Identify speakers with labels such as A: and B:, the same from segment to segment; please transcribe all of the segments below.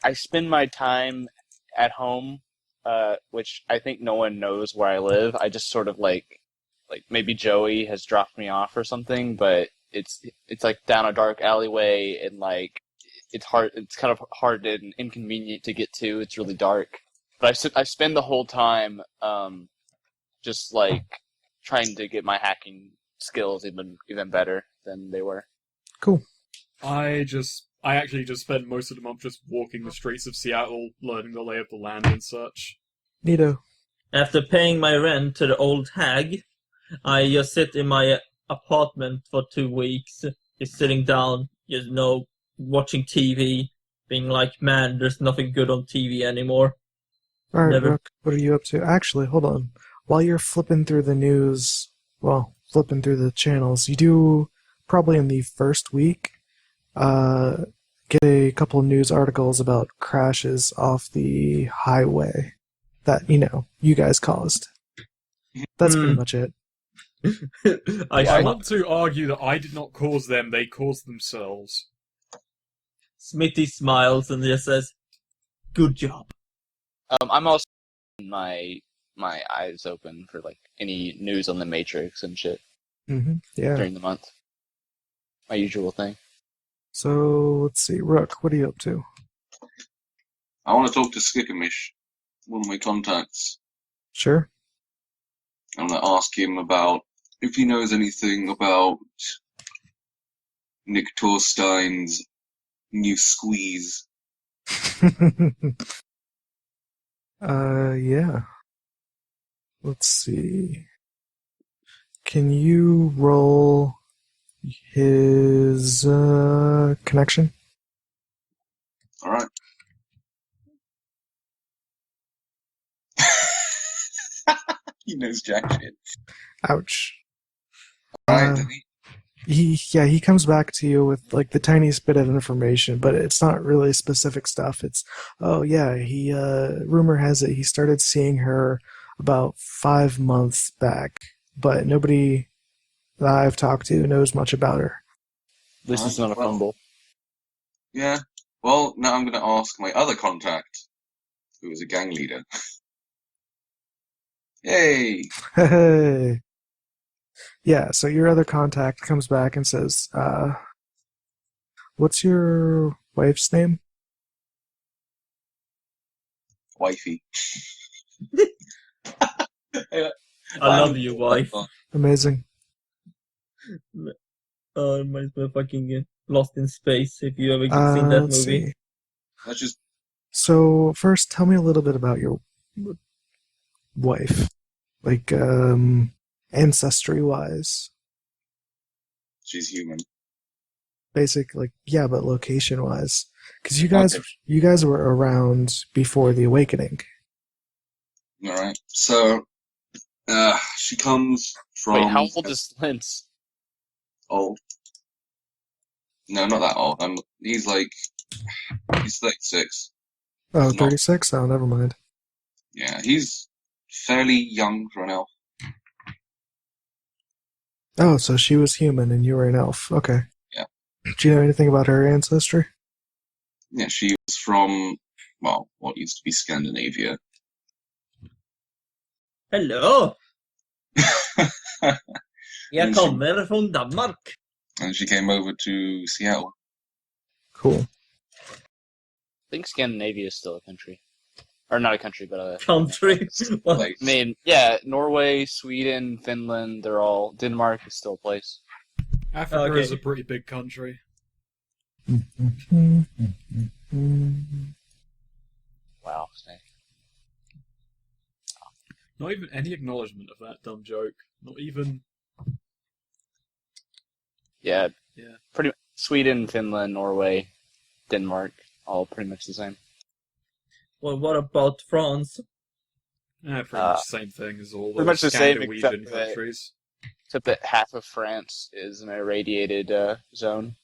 A: I spend my time at home, which I think no one knows where I live. I just sort of like maybe Joey has dropped me off or something, but it's like down a dark alleyway and like it's hard. It's kind of hard and inconvenient to get to. It's really dark, but I spend the whole time just like trying to get my hacking skills even better than they were.
B: Cool.
C: I actually just spent most of the month just walking the streets of Seattle, learning the lay of the land and such.
B: Neato.
D: After paying my rent to the old hag, I just sit in my apartment for 2 weeks, just sitting down, watching TV, being like, man, there's nothing good on TV anymore.
B: All right,
D: Never.
B: Rook, what are you up to? Actually, hold on. While you're flipping through the news, flipping through the channels, you do probably in the first week get a couple news articles about crashes off the highway that, you guys caused. That's pretty much it.
C: I want to argue that I did not cause them, they caused themselves.
D: Smitty smiles and just says, good job.
A: I'm also my eyes open for like any news on the Matrix and shit
B: Yeah.
A: during the month. My usual thing.
B: So, let's see. Rook, what are you up to?
E: I want to talk to Skikamish, one of my contacts.
B: Sure.
E: I'm going to ask him about if he knows anything about Nick Torstein's new squeeze.
B: Yeah. Let's see. Can you roll his connection?
E: All right. He knows jack shit.
B: Ouch.
E: All right, did he?
B: He comes back to you with like the tiniest bit of information, but it's not really specific stuff. It's, oh yeah, he rumor has it he started seeing her about 5 months back, but nobody that I've talked to knows much about her.
A: This is not a fumble.
E: Yeah. Well, now I'm going to ask my other contact, who is a gang leader. Yay!
B: Hey. Yeah, so your other contact comes back and says, what's your wife's name?
E: Wifey.
D: I love you, wife.
B: Amazing.
D: Reminds me of fucking Lost in Space, if you ever seen that
B: Let's
D: movie.
B: see.
E: That's just...
B: So, first, tell me a little bit about your wife. Like, ancestry-wise.
E: She's human.
B: Basic, like, yeah, but location-wise. Because you guys were around before the Awakening.
E: Alright. So, she comes from...
A: Wait, how old is Lintz?
E: Old. No, not that old. He's 36.
B: Oh,
E: Not-
B: 36? Oh, never mind.
E: Yeah, he's fairly young for an elf.
B: Oh, so she was human and you were an elf. Okay.
E: Yeah.
B: Do you know anything about her ancestry?
E: Yeah, she was from, well, what used to be Scandinavia.
D: Hello! Jag
E: Men
D: kommer från Danmark.
E: And she came over to Seattle.
B: Cool.
A: I think Scandinavia is still a country. Or not a country, but a...
D: Country. What?
E: Like,
A: I mean, yeah, Norway, Sweden, Finland, they're all... Denmark is still a place.
C: Africa
D: Okay.
C: is a pretty big country.
A: Wow, Snake.
C: Not even any acknowledgement of that dumb joke. Not even...
A: Yeah,
C: Yeah.
A: pretty Sweden, Finland, Norway, Denmark, all pretty much the same.
D: Well, what about France?
C: Pretty much the same thing as all
A: pretty
C: the
A: much the same,
C: Scandinavian
A: except that-
C: countries.
A: Except that half of France is an irradiated zone.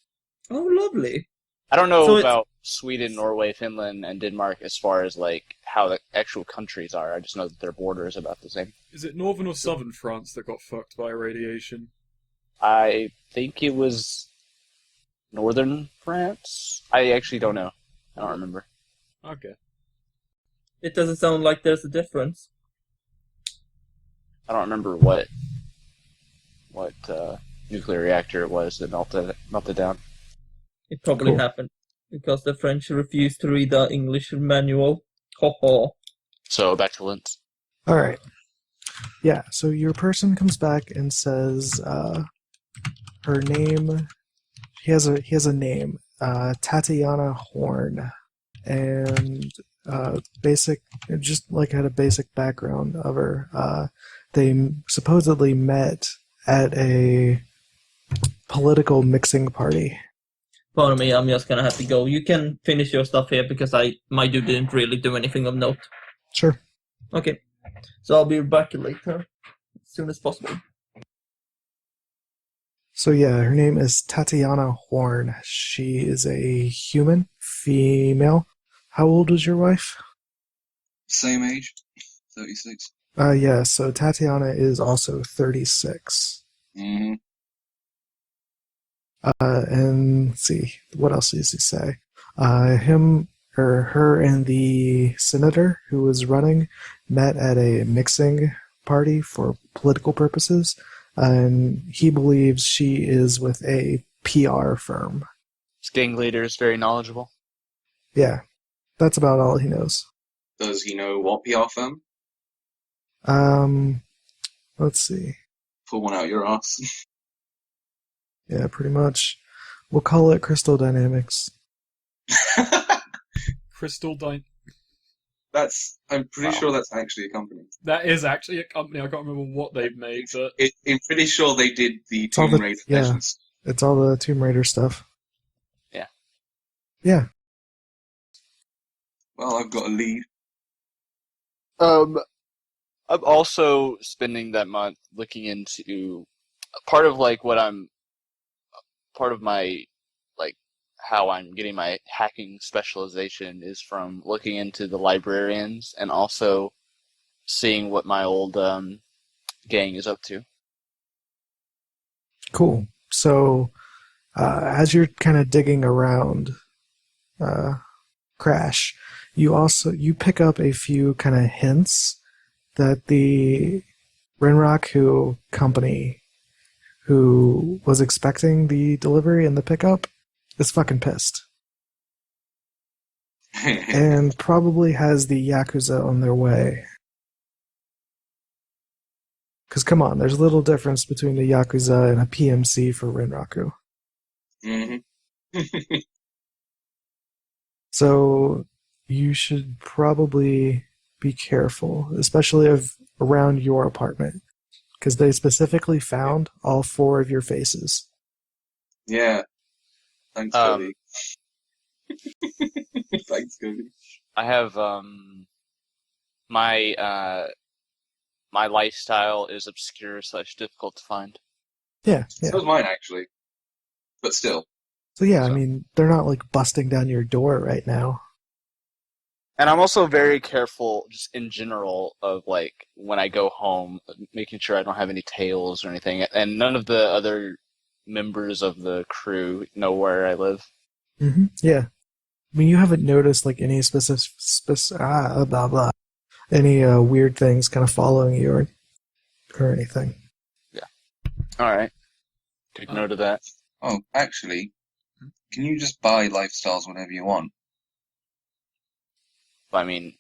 D: Oh, lovely.
A: I don't know
D: So it's-
A: about Sweden, Norway, Finland, and Denmark as far as like how the actual countries are. I just know that their border is about the same.
C: Is it northern or southern France that got fucked by radiation?
A: I think it was northern France. I actually don't know. I don't remember.
C: Okay.
D: It doesn't sound like there's a difference.
A: I don't remember what nuclear reactor it was that melted down.
D: It probably
B: Cool.
D: happened because the French refused to read the English manual. Ho ho.
A: So back to Linz.
B: All right. Yeah. So your person comes back and says her name. He has a name. Tatiana Horn, and basic. Just like had a basic background of her. They supposedly met at a political mixing party.
D: Pardon me, I'm just gonna have to go. You can finish your stuff here because my dude didn't really do anything of note.
B: Sure.
D: Okay. So I'll be back later. As soon as possible.
B: So yeah, her name is Tatiana Horn. She is a human, female. How old is your wife?
E: Same age, 36.
B: Yeah, so Tatiana is also 36.
E: Mm-hmm.
B: And let's see, what else does he say? Her and the senator who was running met at a mixing party for political purposes, and he believes she is with a PR firm.
A: This gang leader is very knowledgeable.
B: Yeah, that's about all he knows.
E: Does he know what PR firm?
B: Let's see.
E: Pull one out your ass.
B: Yeah, pretty much. We'll call it Crystal Dynamics.
C: Crystal Dyne.
E: I'm pretty
A: Wow.
E: sure that's actually a company.
C: That is actually a company. I can't remember what they've made, but
E: I'm pretty sure they did the
B: all
E: Tomb
B: the-
E: Raider
B: yeah.
E: Legends.
B: It's all the Tomb Raider stuff.
A: Yeah.
B: Yeah.
E: Well, I've got a lead.
A: I'm also spending that month looking into part of my how I'm getting my hacking specialization is from looking into the librarians and also seeing what my old gang is up to.
B: Cool. So, as you're kind of digging around Crash, you pick up a few kind of hints that the Renraku company who was expecting the delivery and the pickup is fucking pissed. And probably has the Yakuza on their way. Because come on, there's little difference between the Yakuza and a PMC for Renraku.
E: Mm-hmm.
B: So you should probably be careful, especially around your apartment. Because they specifically found all 4 of your faces.
E: Yeah. Thanks, Cody. Thanks, Cody.
A: I have my lifestyle is obscure / difficult to find.
B: Yeah.
E: So is mine, actually. But still.
B: So yeah, I
A: So-
B: mean, they're not like busting down your door right now.
A: And I'm also very careful, just in general, of when I go home, making sure I don't have any tails or anything. And none of the other members of the crew know where I live.
B: Mm-hmm. Yeah. I mean, you haven't noticed like any blah blah, any weird things kind of following you or anything.
A: All right, take note of that.
E: Oh, actually, can you just buy lifestyles whenever you want?
A: I mean,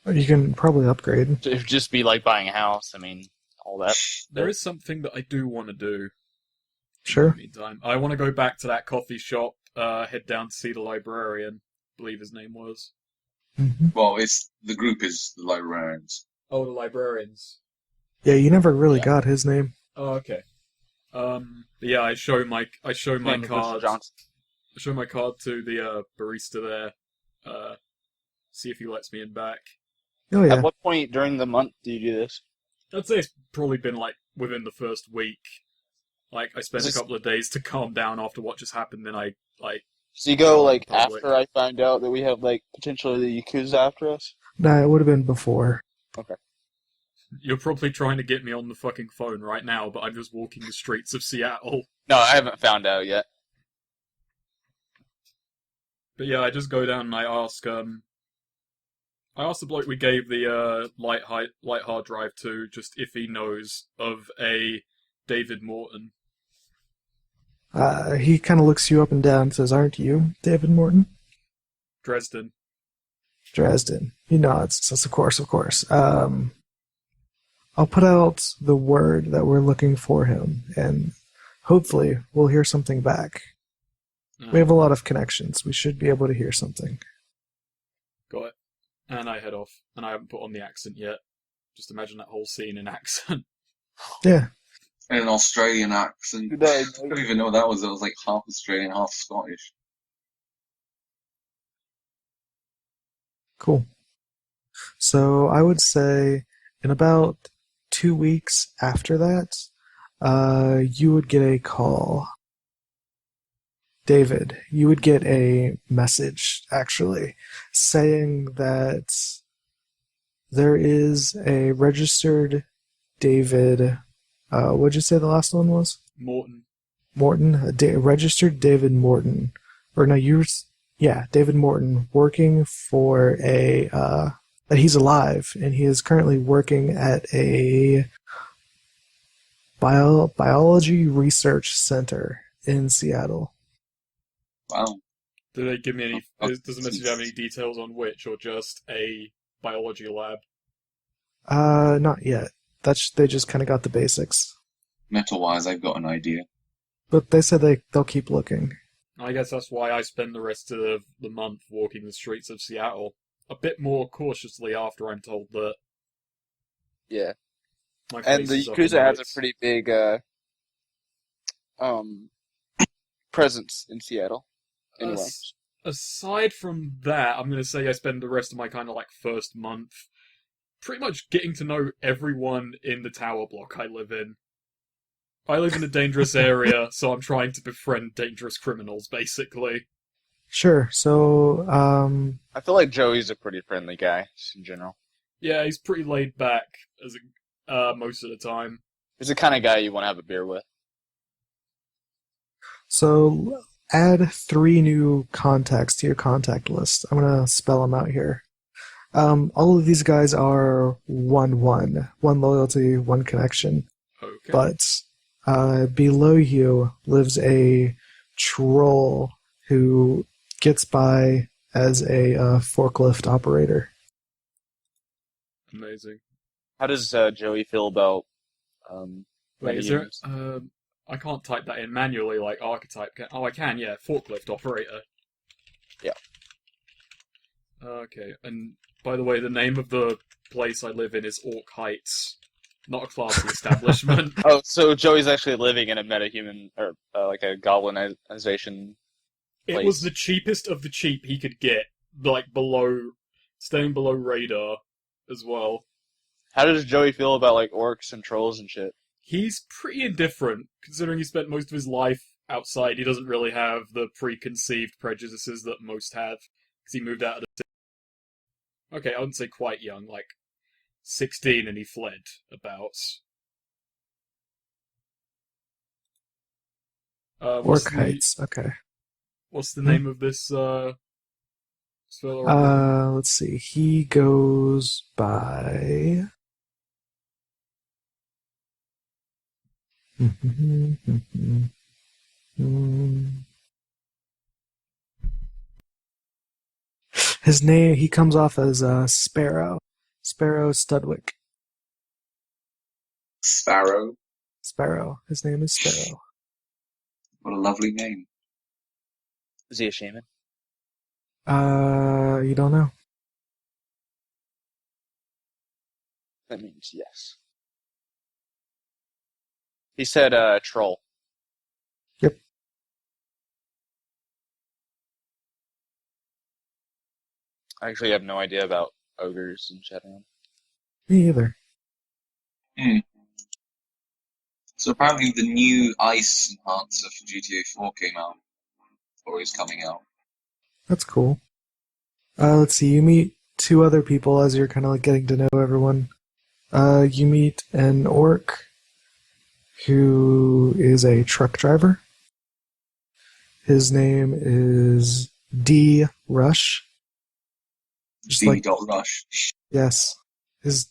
B: You can probably upgrade.
A: it'd just be like buying a house. I mean, all that.
C: there is something that I do want to do.
B: Sure.
C: In the meantime, I want to go back to that coffee shop, head down to see the librarian, I believe his name was.
B: Mm-hmm.
E: Well, the group is the librarians.
C: Oh, the librarians.
B: Yeah, you never really
A: Yeah.
B: got his name.
C: Oh, okay. Yeah, I show my
A: Name is Mr.
C: card.
A: Johnson.
C: I show my card to the barista there. See if he lets me in back.
B: Oh yeah.
A: At what point during the month do you do this?
C: I'd say it's probably been within the first week. I spent
A: Is this-
C: a couple of days to calm down after what just happened. Then I
A: So you go
C: Public.
A: after I find out that we have potentially the Yakuza after us?
B: Nah, it would have been before.
C: You're probably trying to get me on the fucking phone right now, but I'm just walking the streets of Seattle.
A: No, I haven't found out yet.
C: But yeah, I just go down and I ask, I asked the bloke we gave the light hard drive to just if he knows of a David Morton.
B: He kind of looks you up and down and says, "Aren't you David Morton?"
C: Dresden.
B: Dresden. He nods. Says, "Of course, of course." I'll put out the word that we're looking for him, and hopefully we'll hear something back. We have a lot of connections. We should be able to hear something.
C: Got it. And I head off, and I haven't put on the accent yet. Just imagine that whole scene in accent.
B: Yeah.
E: In an Australian accent. I don't even know what that was. It was like half Australian, half Scottish.
B: Cool. So I would say in about 2 weeks after that, you would get a call. David, you would get a message, actually, saying that there is a registered David. What'd you say the last one was?
C: Morton.
B: Morton, registered David Morton. Or no, David Morton working for that he's alive, and he is currently working at a biology research center in Seattle.
E: Wow.
C: Do they give me any? Does the message have any details on which, or just a biology lab?
B: Not yet. They just kind of got the basics.
E: Metal-wise, I've got an idea.
B: But they said they'll keep looking.
C: I guess that's why I spend the rest of the month walking the streets of Seattle. A bit more cautiously after I'm told that.
A: Yeah.
C: My
A: And
C: face
A: the
C: is up in
A: Yakuza has a
C: lights.
A: pretty big presence in Seattle. Anyway.
C: Aside from that, I'm going to say I spend the rest of my kind of like first month pretty much getting to know everyone in the tower block I live in. I live in a dangerous area, so I'm trying to befriend dangerous criminals, basically.
B: Sure. So,
A: I feel like Joey's a pretty friendly guy, just in general.
C: Yeah, he's pretty laid back as most of the time.
A: He's the kind of guy you want to have a beer with.
B: So add 3 new contacts to your contact list. I'm gonna spell them out here. All of these guys are 1-1. 1 loyalty, 1 connection.
C: Okay.
B: But below you lives a troll who gets by as a forklift operator.
C: Amazing.
A: How does Joey feel about
C: Wait, is there?
A: metahumans?
C: I can't type that in manually like archetype. Oh, I can. Yeah, forklift operator.
A: Yeah.
C: Okay, and by the way, the name of the place I live in is Orc Heights, not a classy establishment.
A: Oh, so Joey's actually living in a metahuman, or like a goblinization
C: It
A: place.
C: was the cheapest of the cheap he could get, like staying below radar as well.
A: How does Joey feel about like orcs and trolls and shit?
C: He's pretty indifferent, considering he spent most of his life outside. He doesn't really have the preconceived prejudices that most have, because he moved out of the city. Okay, I wouldn't say quite young, like 16, and he fled about.
B: Orc Heights. Okay.
C: What's the name of this fellow?
B: Let's see. He goes by. His name, he comes off as Sparrow. Sparrow Studwick.
E: Sparrow.
B: Sparrow. His name is Sparrow.
E: What a lovely name.
A: Is he a shaman?
B: You don't know.
A: That means yes. He said troll.
B: Yep.
A: I actually have no idea about ogres and Shadowrun.
B: Me either.
E: So apparently the new ice enhancer for GTA 4 came out. Or is coming out.
B: That's cool. Let's see. You meet 2 other people as you're kind of like getting to know everyone. You meet an orc who is a truck driver. His name is D. Rush. Just
E: D.
B: like,
E: Rush.
B: yes. His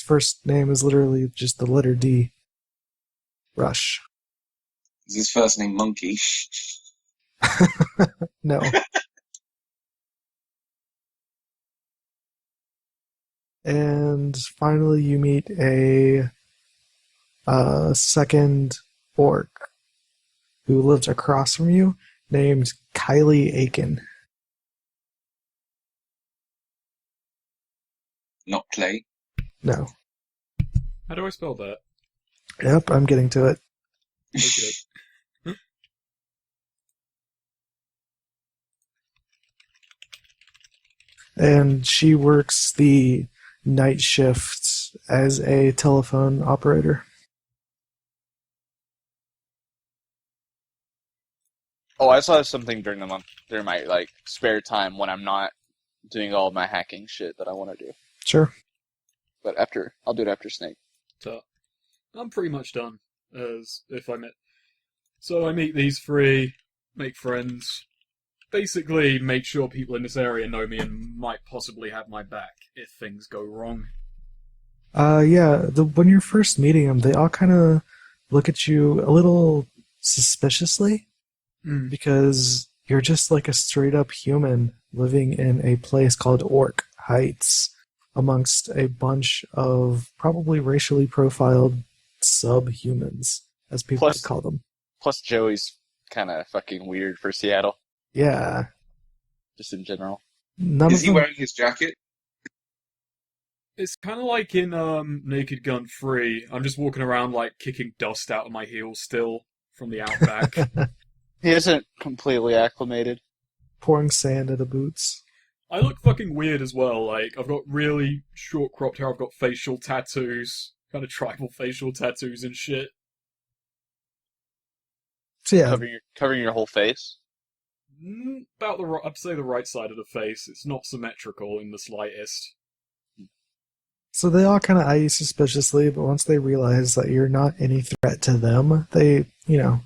B: first name is literally just the letter D. Rush.
E: Is his first name Monkey?
B: No. And finally, you meet a second orc who lives across from you, named Kylie Aiken.
E: Not Clay.
B: No.
C: How do I spell that?
B: Yep, I'm getting to it.
C: Okay.
B: And she works the night shift as a telephone operator.
A: Oh, I saw something during the month, during my like spare time when I'm not doing all my hacking shit that I want to do.
B: Sure.
A: But I'll do it after Snake.
C: So, I'm pretty much done. As if I met. So I meet these three, make friends, basically make sure people in this area know me and might possibly have my back if things go wrong.
B: Yeah, when you're first meeting them, they all kind of look at you a little suspiciously because you're just like a straight up human living in a place called Orc Heights amongst a bunch of probably racially profiled subhumans, as people would call them.
A: Plus, Joey's kind of fucking weird for Seattle,
B: Yeah.
A: just in general.
E: Is he wearing his jacket?
C: It's kind of like in Naked Gun 3. I'm just walking around like kicking dust out of my heels still from the outback.
A: He isn't completely acclimated.
B: Pouring sand into boots.
C: I look fucking weird as well. Like, I've got really short cropped hair, I've got facial tattoos, kind of tribal facial tattoos and shit.
B: So yeah,
A: Covering your whole face.
C: About I'd say the right side of the face. It's not symmetrical in the slightest.
B: so they all kind of eye you suspiciously, but once they realize that you're not any threat to them, they, you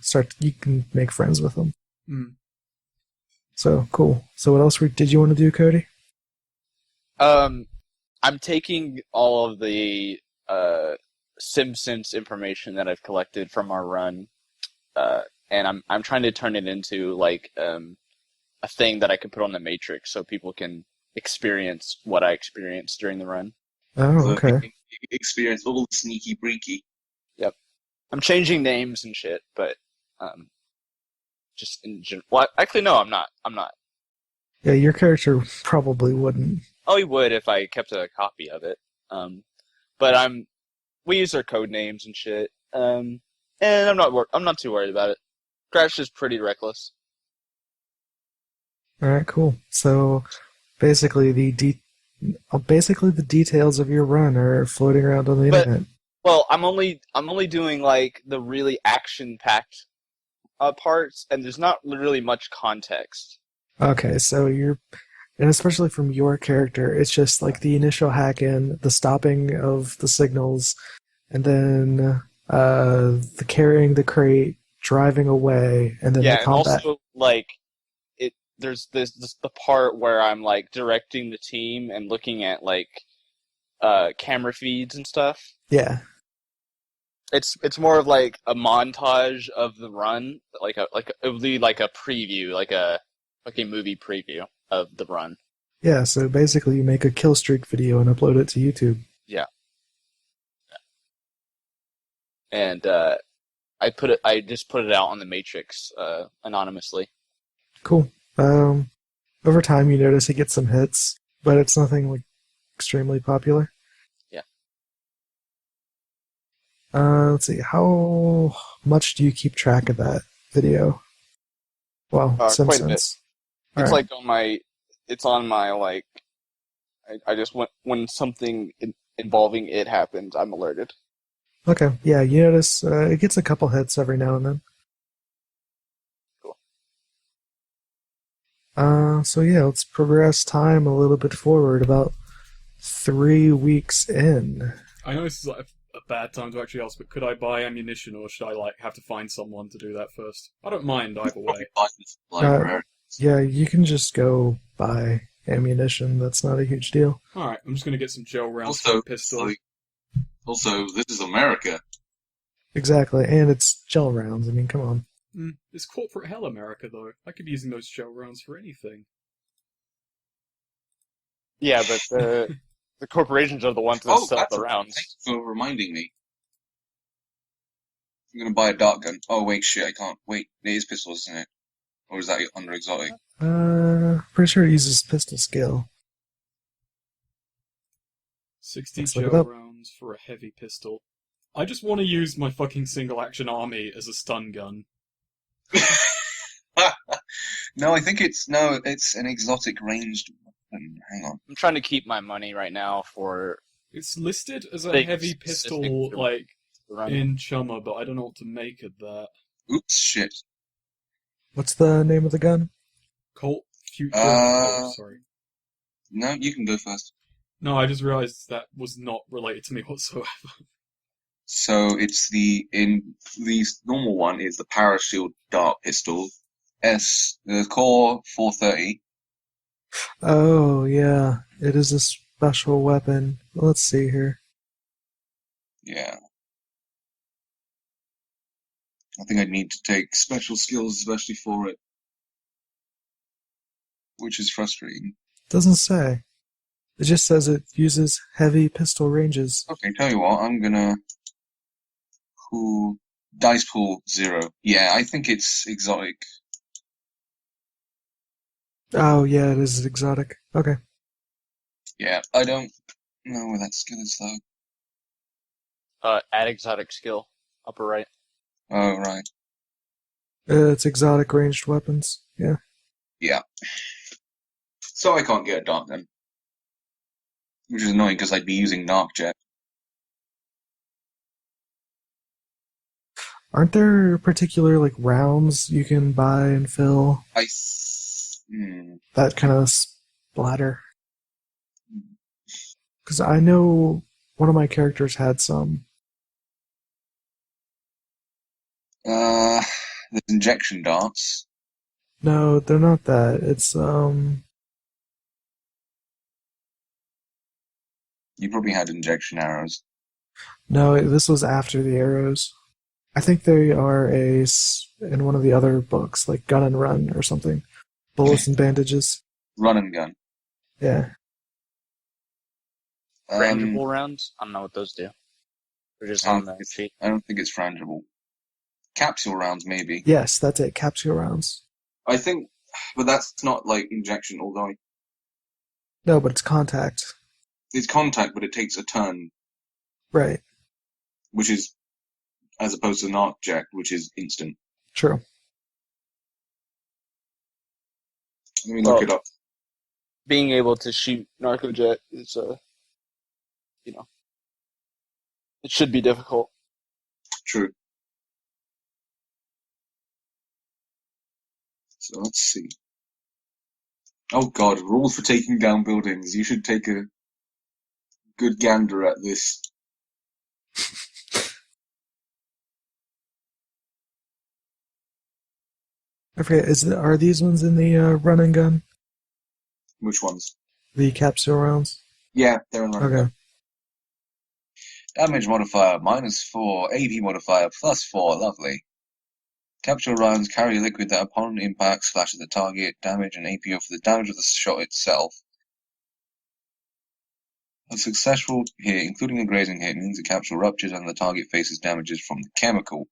B: can make friends with them. So, cool. So what else did you want to do, Cody?
A: I'm taking all of the SimSense information that I've collected from our run, and I'm trying to turn it into like a thing that I can put on the Matrix so people can experience what I experienced during the run.
B: Oh,
E: So
B: okay.
E: you can experience all the sneaky breaky.
A: Yep. I'm changing names and shit, but just in general. Well, actually, no, I'm not.
B: Yeah, your character probably wouldn't.
A: Oh, he would if I kept a copy of it. But we use our code names and shit. And I'm not too worried about it. Crash is pretty reckless.
B: All right, cool. So basically, the details of your run are floating around on the internet.
A: Well, I'm only doing like the really action-packed parts, and there's not really much context.
B: Okay, so and especially from your character, it's just like the initial hack-in, the stopping of the signals, and then the carrying the crate, driving away, and then the combat.
A: And also like there's the part where I'm like directing the team and looking at like camera feeds and stuff.
B: Yeah.
A: It's more of like a montage of the run, it would be like a preview, like a movie preview of the run.
B: Yeah, so basically you make a kill streak video and upload it to YouTube.
A: Yeah. And I just put it out on the Matrix anonymously.
B: Cool. Over time you notice it gets some hits, but it's nothing like extremely popular.
A: Yeah.
B: Let's see, how much do you keep track of that video? Well, some
A: quite a bit.
B: sense.
A: It's
B: All right.
A: it's on my like. I just when something involving it happens, I'm alerted.
B: Okay, yeah, you notice it gets a couple hits every now and then.
A: Cool.
B: So yeah, let's progress time a little bit forward, about 3 weeks in.
C: I know this is like a bad time to actually ask, but could I buy ammunition, or should I like have to find someone to do that first? I don't mind either way.
B: Yeah, you can just go buy ammunition. That's not a huge deal.
C: Alright, I'm just gonna get some gel rounds for
E: Also,
C: the pistol.
E: this is America.
B: Exactly, and it's gel rounds. I mean, come on.
C: It's corporate hell, America, though. I could be using those gel rounds for anything.
A: Yeah, but the corporations are the ones that
E: Oh,
A: sell
E: that's
A: the rounds.
E: Thanks for reminding me. I'm gonna buy a dart gun. Oh wait, shit, I can't. Wait, it is pistols, isn't it? Or is that under exotic?
B: Pretty sure it uses pistol skill.
C: 60
B: Let's look it
C: gel
B: up.
C: rounds for a heavy pistol. I just want to use my fucking single-action army as a stun gun.
E: No, I think it's an exotic ranged weapon. Hang on.
A: I'm trying to keep my money right now for
C: It's listed as a
A: Big
C: heavy
A: specific
C: pistol,
A: to-
C: like,
A: the run.
C: in Chumma, but I don't know what to make of that.
E: Oops, shit.
B: What's the name of the gun?
C: Colt Future...
E: Uh,
C: Oh, sorry.
E: No, you can go first.
C: No, I just realised that was not related to me whatsoever.
E: So it's the normal one is the Parashield Dart Pistol. The core 430.
B: Oh, yeah. It is a special weapon. Let's see here.
E: Yeah. I think I'd need to take special skills especially for it. Which is frustrating.
B: Doesn't say. It just says it uses heavy pistol ranges.
E: Okay, tell you what, I'm gonna dice pool 0. Yeah, I think it's exotic.
B: Oh, yeah, it is exotic. Okay.
E: Yeah, I don't know where that skill is though.
A: Add exotic skill, upper right.
E: Oh right.
B: It's exotic ranged weapons. Yeah.
E: Yeah. So I can't get a dart gun. Which is annoying because I'd be using Narcjet.
B: Aren't there particular, like, rounds you can buy and fill? That kind of splatter? Because I know one of my characters had some.
E: There's injection darts.
B: No, they're not that. It's,
E: You probably had injection arrows.
B: No, this was after the arrows. I think they are in one of the other books, like Gun and Run or something. Bullets and bandages.
E: Run and gun.
B: Yeah.
A: Frangible rounds? I don't know what those do. They're just on the sheet.
E: I don't think it's frangible. Capsule rounds, maybe.
B: Yes, that's it. Capsule rounds.
E: I think, but that's not like injection, although
B: No, but it's contact.
E: it's contact, but it takes a turn,
B: Right.
E: which is, as opposed to an arcjet, which is instant.
B: True.
E: Let me look it up.
A: Being able to shoot Narcojet is, it should be difficult.
E: True. So let's see. Oh god, rules for taking down buildings. You should take a good gander at this.
B: I forget, are these ones in the run and gun?
E: Which ones?
B: The capsule rounds?
E: Yeah, they're in run and gun.
B: Okay.
E: Damage modifier -4, AP modifier +4, lovely. Capsule rounds carry a liquid that upon impact splashes the target, damage and APO for the damage of the shot itself. A successful hit, including a grazing hit, means the capsule ruptures and the target faces damages from the chemical.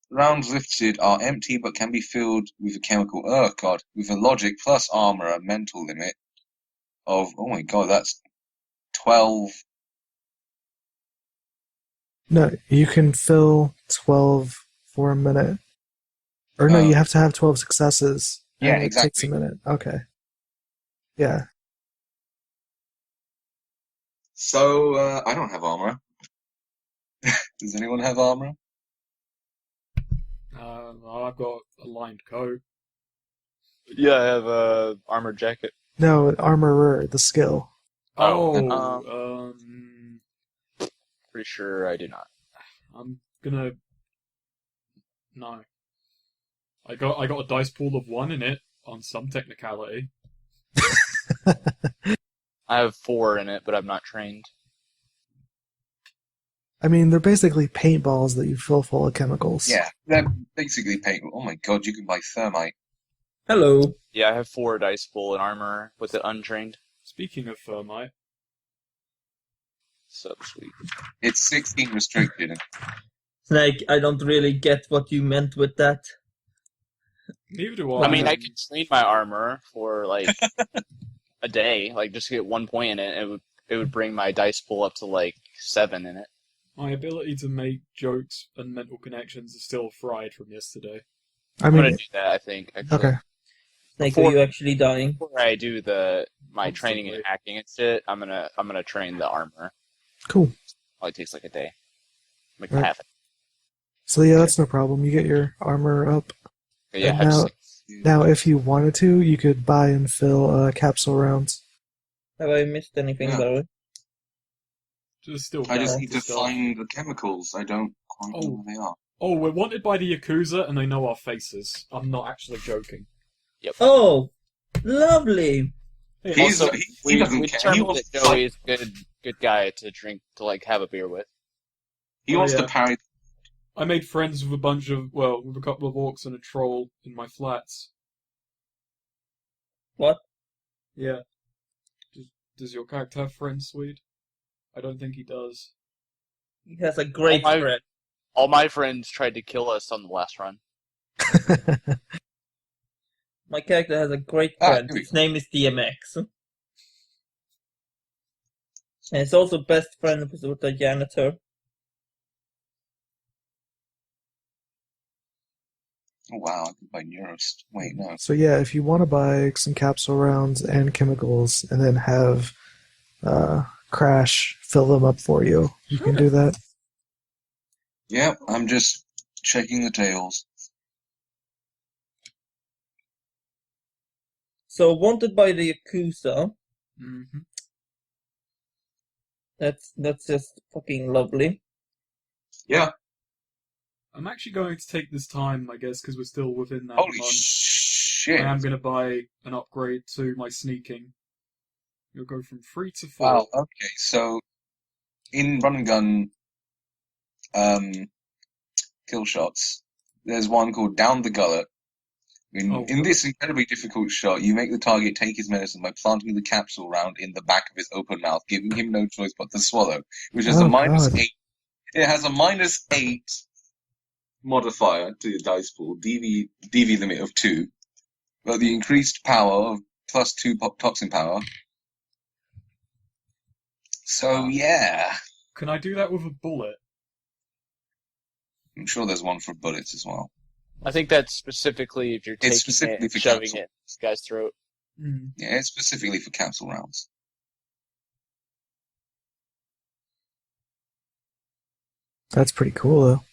E: Rounds lifted are empty but can be filled with a chemical. Oh god, with a logic plus armor, a mental limit of, oh my god, that's 12.
B: No, you can fill 12 for a minute. Or no,
E: Oh.
B: you have to have 12 successes.
E: Yeah,
B: and it takes a
E: exactly.
B: minute. Okay. Yeah.
E: So, I don't have armor. Does anyone have armor?
C: I've got a lined coat.
A: Yeah, I have a armored jacket.
B: No, armorer, the skill.
C: Oh,
A: Pretty sure I do not.
C: I'm gonna... No. I got a dice pool of 1 in it, on some technicality.
A: I have 4 in it, but I'm not trained.
B: I mean, they're basically paintballs that you fill full of chemicals.
E: Yeah, they're basically paint. Oh my god, you can buy thermite.
D: Hello.
A: Yeah, I have 4 dice full in armor with it untrained.
C: Speaking of thermite,
A: So sweet.
E: It's 16 restricted.
D: Snake, I don't really get what you meant with that.
C: neither do I.
A: I mean, I could train my armor for like a day, like just get 1 point in it. It would bring my dice pool up to like 7 in it.
C: My ability to make jokes and mental connections is still fried from yesterday.
B: I
A: I'm gonna
B: mean,
A: do that, I think. Actually.
B: okay.
D: Snake,
A: Before-
D: are you actually dying?
A: Before I do my training and
C: Constantly.
A: hacking and shit, I'm gonna train the armor.
B: Cool.
A: Probably takes like a day. Like
B: Right.
A: half.
B: So yeah, that's no problem. You get your armor up.
A: But yeah,
B: And
A: I have
B: now-
A: 6.
B: Now, if you wanted to, you could buy and fill capsule rounds.
D: Have I missed anything,
E: Yeah.
D: by the way?
C: Just still
E: I just
C: down
E: need to
C: stuff.
E: find the chemicals. I don't quite know
C: Oh.
E: where they are.
C: Oh, we're wanted by the Yakuza and they know our faces. I'm not actually joking.
A: Yep.
D: Oh, lovely.
C: Hey,
E: He's-
A: Also,
E: he doesn't
A: we
E: care. He
A: determined
E: wants
A: that
E: to
A: Joey is a good guy to drink, to like have a beer with.
E: He
C: Oh,
E: wants
C: yeah.
E: to parry.
C: I made friends with with a couple of orcs and a troll in my flats.
D: What?
C: Yeah. Does your character have friends, Swede? I don't think he does.
D: He has a great
A: Oh my-
D: friend.
A: All my friends tried to kill us on the last run.
D: My character has a great
E: Ah,
D: friend.
E: here we
D: His name is DMX. And he's also best friend with the janitor.
E: Oh wow, I can buy Neurist. Wait, no.
B: So yeah, if you want to buy some capsule rounds and chemicals, and then have Crash fill them up for you, you can do that.
E: Yep, I'm just checking the tails.
D: So, wanted by the Yakuza.
C: Mm-hmm.
D: That's just fucking lovely.
E: Yeah.
C: I'm actually going to take this time, I guess, because we're still within that
E: Holy
C: month.
E: shit!
C: I am going to buy an upgrade to my sneaking. You'll go from 3 to 4.
E: Wow. Okay, so in run and gun, kill shots, there's one called Down the Gullet. In this incredibly difficult shot, you make the target take his medicine by planting the capsule round in the back of his open mouth, giving him no choice but to swallow, which has a
B: Oh,
E: minus
B: God.
E: 8. It has a -8 modifier to the dice pool, DV limit of 2, but the increased power of +2 toxin power. So yeah,
C: Can I do that with a bullet?
E: I'm sure there's one for bullets as well.
A: I think that's specifically if you're
E: It's
A: taking
E: specifically
A: it
E: for
A: and shoving
E: capsule.
A: it in this guy's throat.
C: Mm.
E: Yeah, it's specifically for capsule rounds.
B: That's pretty cool, though.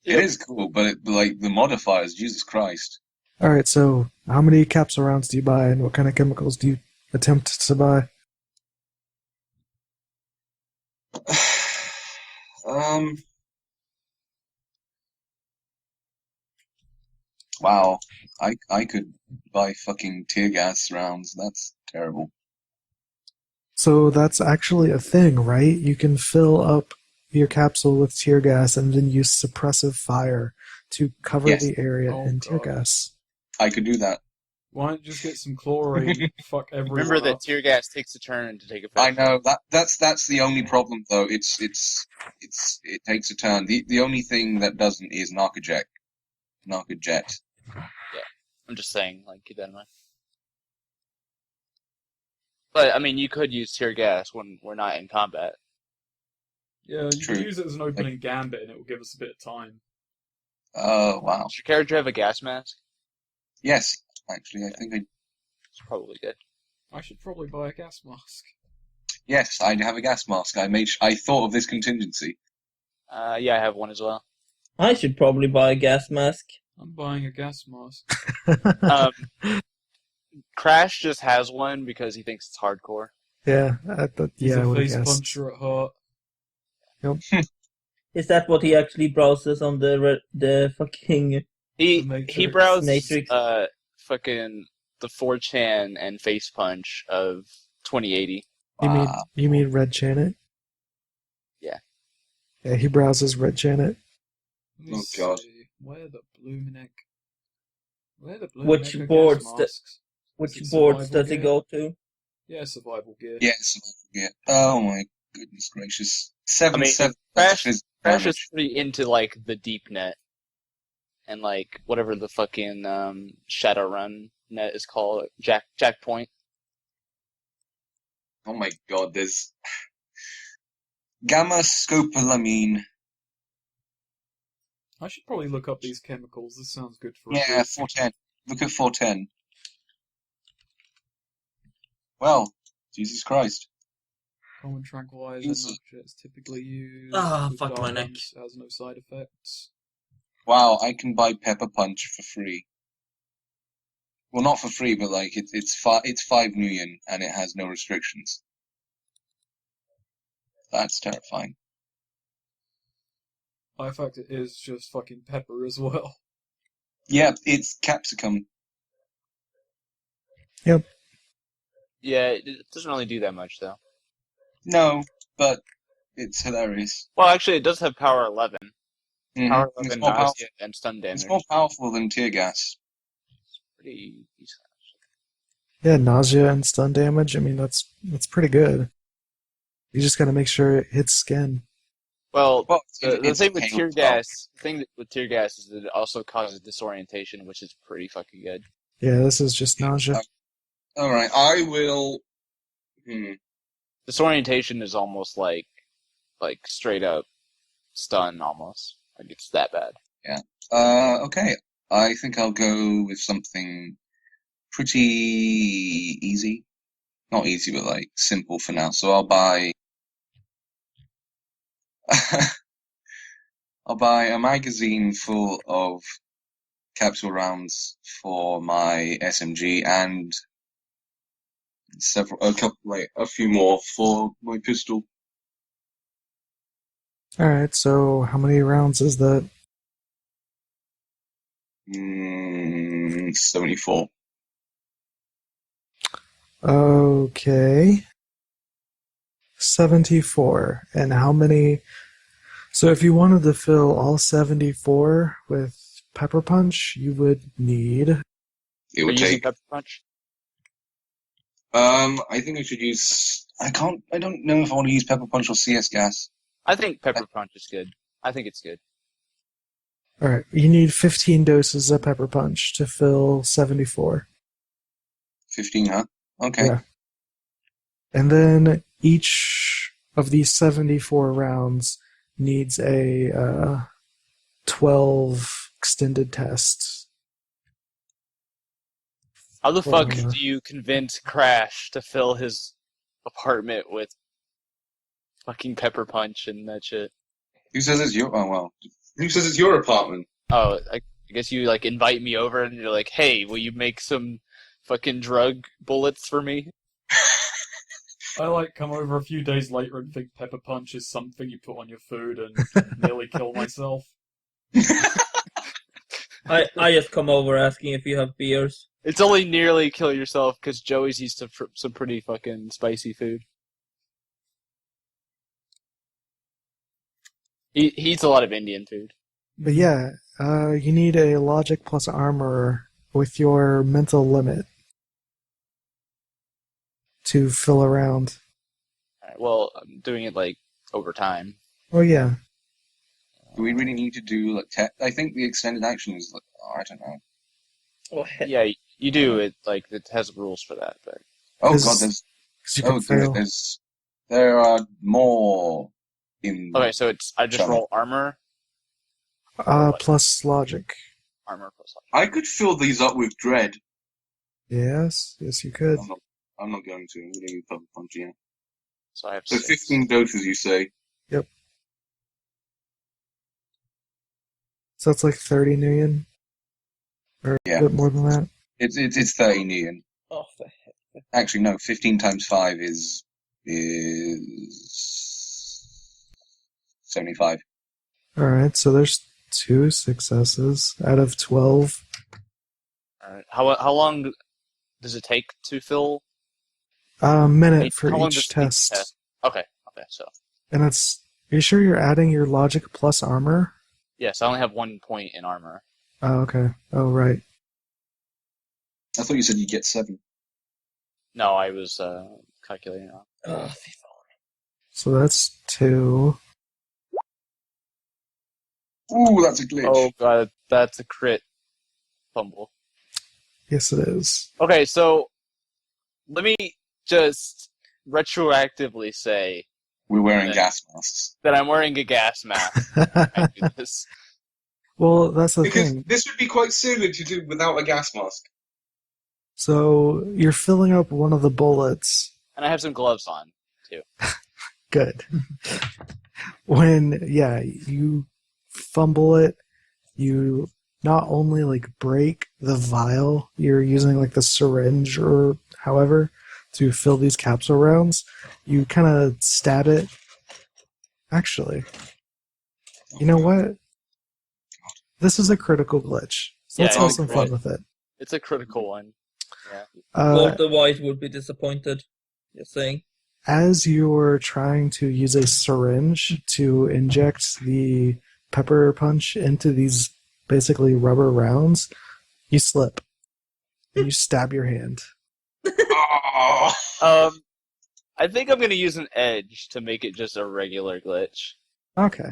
E: It is cool, but like the modifiers, Jesus Christ.
B: All right, so how many capsule rounds do you buy, and what kind of chemicals do you attempt to buy?
E: Wow, I could buy fucking tear gas rounds. That's terrible.
B: So that's actually a thing, right? You can fill up your capsule with tear gas and then use suppressive fire to cover
E: Yes.
B: the area
C: Oh,
B: in tear
C: God.
B: gas.
E: I could do that.
C: Why don't you just get some chlorine? Fuck everyone
A: Remember that
C: up.
A: tear gas takes a turn to take effect.
E: I know that's the only problem though. It takes a turn. The only thing that doesn't is narcojet. Narcojet.
A: I'm just saying, like, keep that in mind. But, I mean, you could use tear gas when we're not in combat.
C: Yeah, you
E: True.
C: can use it as an opening gambit and it will give us a bit of time.
E: Oh wow.
A: Does your character have a gas mask?
E: Yes, actually, I think I.
A: It's probably good.
C: I should probably buy a gas mask.
E: Yes, I have a gas mask. I thought of this contingency.
A: Yeah, I have one as well.
D: I should probably buy a gas mask.
C: I'm buying a gas mask.
A: Um, Crash just has one because he thinks it's hardcore.
B: Yeah,
C: He's
B: I
C: a
B: would
C: face
B: guess.
C: puncher at heart.
D: Is that what he actually browses on the fucking?
A: He
C: Matrix.
A: he browses
D: Matrix.
A: fucking the 4chan and face punch of 2080.
E: Wow.
B: You mean Red Janet?
A: Yeah.
B: Yeah, he browses Red Janet.
C: Let me
E: Oh, God.
C: see. Where the Blumenek
D: Which
C: gas
D: boards
C: masks?
D: Which
C: Is it
D: boards
C: survival
D: does he
C: gear?
D: go to?
C: Yeah, survival gear.
E: Yes. Yeah. Oh my goodness gracious. 7-7. That's
A: Crash
E: physical
A: Crash is
E: damage.
A: pretty into like the deep net and like whatever the fucking Shadowrun net is called, Jack Point.
E: Oh my god, there's gamma scopolamine.
C: I should probably look up these chemicals. This sounds good for a
E: Yeah,
C: drink.
E: 410. Look at 410. Well, Jesus Christ.
C: Common tranquilizer,
E: Easy.
C: not jets typically used.
D: Ah,
C: with
D: fuck my neck.
C: darkness, has no side effects.
E: Wow, I can buy Pepper Punch for free. Well, not for free, but like it's 5 million and it has no restrictions. That's terrifying.
C: In fact, it is just fucking pepper as well.
E: Yeah, it's capsicum.
A: Yeah, it doesn't really do that much though.
E: No, but it's hilarious.
A: Well, actually, it does have power 11. Power
E: It's
A: 11
E: more powerful.
A: nausea and stun damage.
E: It's more powerful than tear gas.
A: Pretty decent.
B: Yeah, nausea and stun damage. I mean, that's pretty good. You just gotta make sure it hits skin.
A: Well,
E: Well,
A: the
E: it's
A: thing with
E: pale
A: tear
E: as well.
A: gas, the thing with tear gas is that it also causes disorientation, which is pretty fucking good.
B: Yeah, this is just nausea.
E: All right, I will.
A: Disorientation is almost like straight up stun, almost. Like it's that bad.
E: Okay. I think I'll go with something pretty easy. Not easy, but like simple for now. So I'll buy. I'll buy a magazine full of capsule rounds for my SMG and a few more for my pistol.
B: Alright, so how many rounds is that?
E: 74.
B: Okay. 74. And how many... So if you wanted to fill all 74 with Pepper Punch, you would need...
E: It
A: Are
E: would
A: you using
E: take.
A: pepper punch?
E: I think I should use. I don't know if I want to use Pepper Punch or CS Gas.
A: I think pepper punch is good. I think it's good.
B: Alright, you need 15 doses of Pepper Punch to fill 74.
E: 15, huh? Okay.
B: Yeah. And then each of these 74 rounds needs a 12 extended test.
A: How the fuck
B: Yeah.
A: do you convince Crash to fill his apartment with fucking pepper punch and that shit?
E: Who says it's your? Oh well. Who says it's your apartment?
A: Oh, I guess you like invite me over and you're like, hey, will you make some fucking drug bullets for me?
C: I like come over a few days later and think pepper punch is something you put on your food and nearly kill myself.
D: I just come over asking if you have beers.
A: It's only nearly kill yourself because Joey's used to some pretty fucking spicy food. He eats a lot of Indian food.
B: But yeah, you need a logic plus armor with your mental limit to fill around.
A: Alright, well, I'm doing it like over time.
B: Oh yeah.
E: Do we really need to do like? I think the extended action is like. Oh, I don't know.
D: Oh, hell.
A: Yeah, you do it like it has rules for that, but
E: Oh
B: 'Cause-
E: god, there's.
B: 'cause you can
E: Oh
B: fail.
E: dear, there are more in.
A: okay. So I just
E: Channel.
A: roll armor
B: Plus logic.
A: plus. Logic.
E: I could fill these up with dread.
B: Yes, you could.
E: I'm not going to. I'm going to use Pepper Punch again.
A: So I have
E: So
A: 6.
E: 15 doses, you say?
B: So that's like 30 million? Or
E: Yeah.
B: a bit more than that?
E: It's 30 million.
D: Oh, for heck.
E: Actually, no. 15 times 5 is 75.
B: Alright, so there's 2 successes out of 12.
A: Alright. How long does it take to fill?
B: A minute for
A: How long
B: each
A: does it take to
B: test.
A: test? Okay, so
B: And it's... Are you sure you're adding your logic plus armor?
A: yes, I only have 1 point in armor.
B: Oh, okay. Oh, right.
E: I thought you said you get 7.
A: No, I was calculating on.
B: So that's 2.
E: Ooh, that's a glitch.
A: Oh god, that's a crit fumble.
B: Yes, it is.
A: Okay, so let me just retroactively say
E: We're wearing
A: Okay.
E: gas masks.
A: that I'm wearing a gas mask. I do this.
B: Well, that's the
E: Because
B: thing.
E: this would be quite silly to do without a gas mask.
B: So you're filling up one of the bullets.
A: And I have some gloves on, too.
B: Good. When, yeah, you fumble it, you not only like break the vial, you're using like the syringe or however to fill these capsule rounds, you kind of stab it. Actually, you know what? This is a critical glitch. So let's
A: Yeah,
B: have
A: it's
B: some
A: a
B: fun
A: crit.
B: with it.
A: It's a critical one.
D: Walter White would be disappointed. You're saying?
B: As you're trying to use a syringe to inject the pepper punch into these basically rubber rounds, you slip and you stab your hand.
E: Oh,
A: I think I'm going to use an edge to make it just a regular glitch.
B: Okay,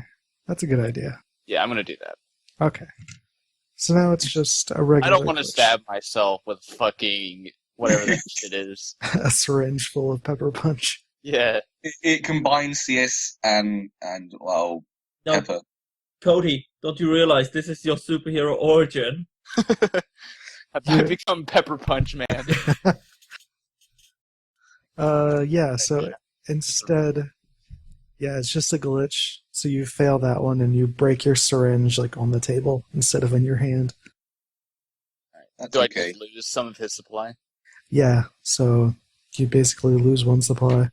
B: that's a good idea.
A: Yeah, I'm going to do that.
B: Okay, so now it's just a regular.
A: I don't want to
B: glitch.
A: stab myself with fucking whatever that shit is.
B: a syringe full of pepper punch.
A: Yeah.
E: it combines CS and well,
D: No,
E: pepper.
D: Cody, don't you realize this is your superhero origin?
A: I become Pepper Punch Man.
B: Yeah. So instead, yeah, it's just a glitch. So you fail that one, and you break your syringe like on the table instead of in your hand.
E: That's
A: Do I
E: okay.
A: just lose some of his supply?
B: Yeah. So you basically lose one supply.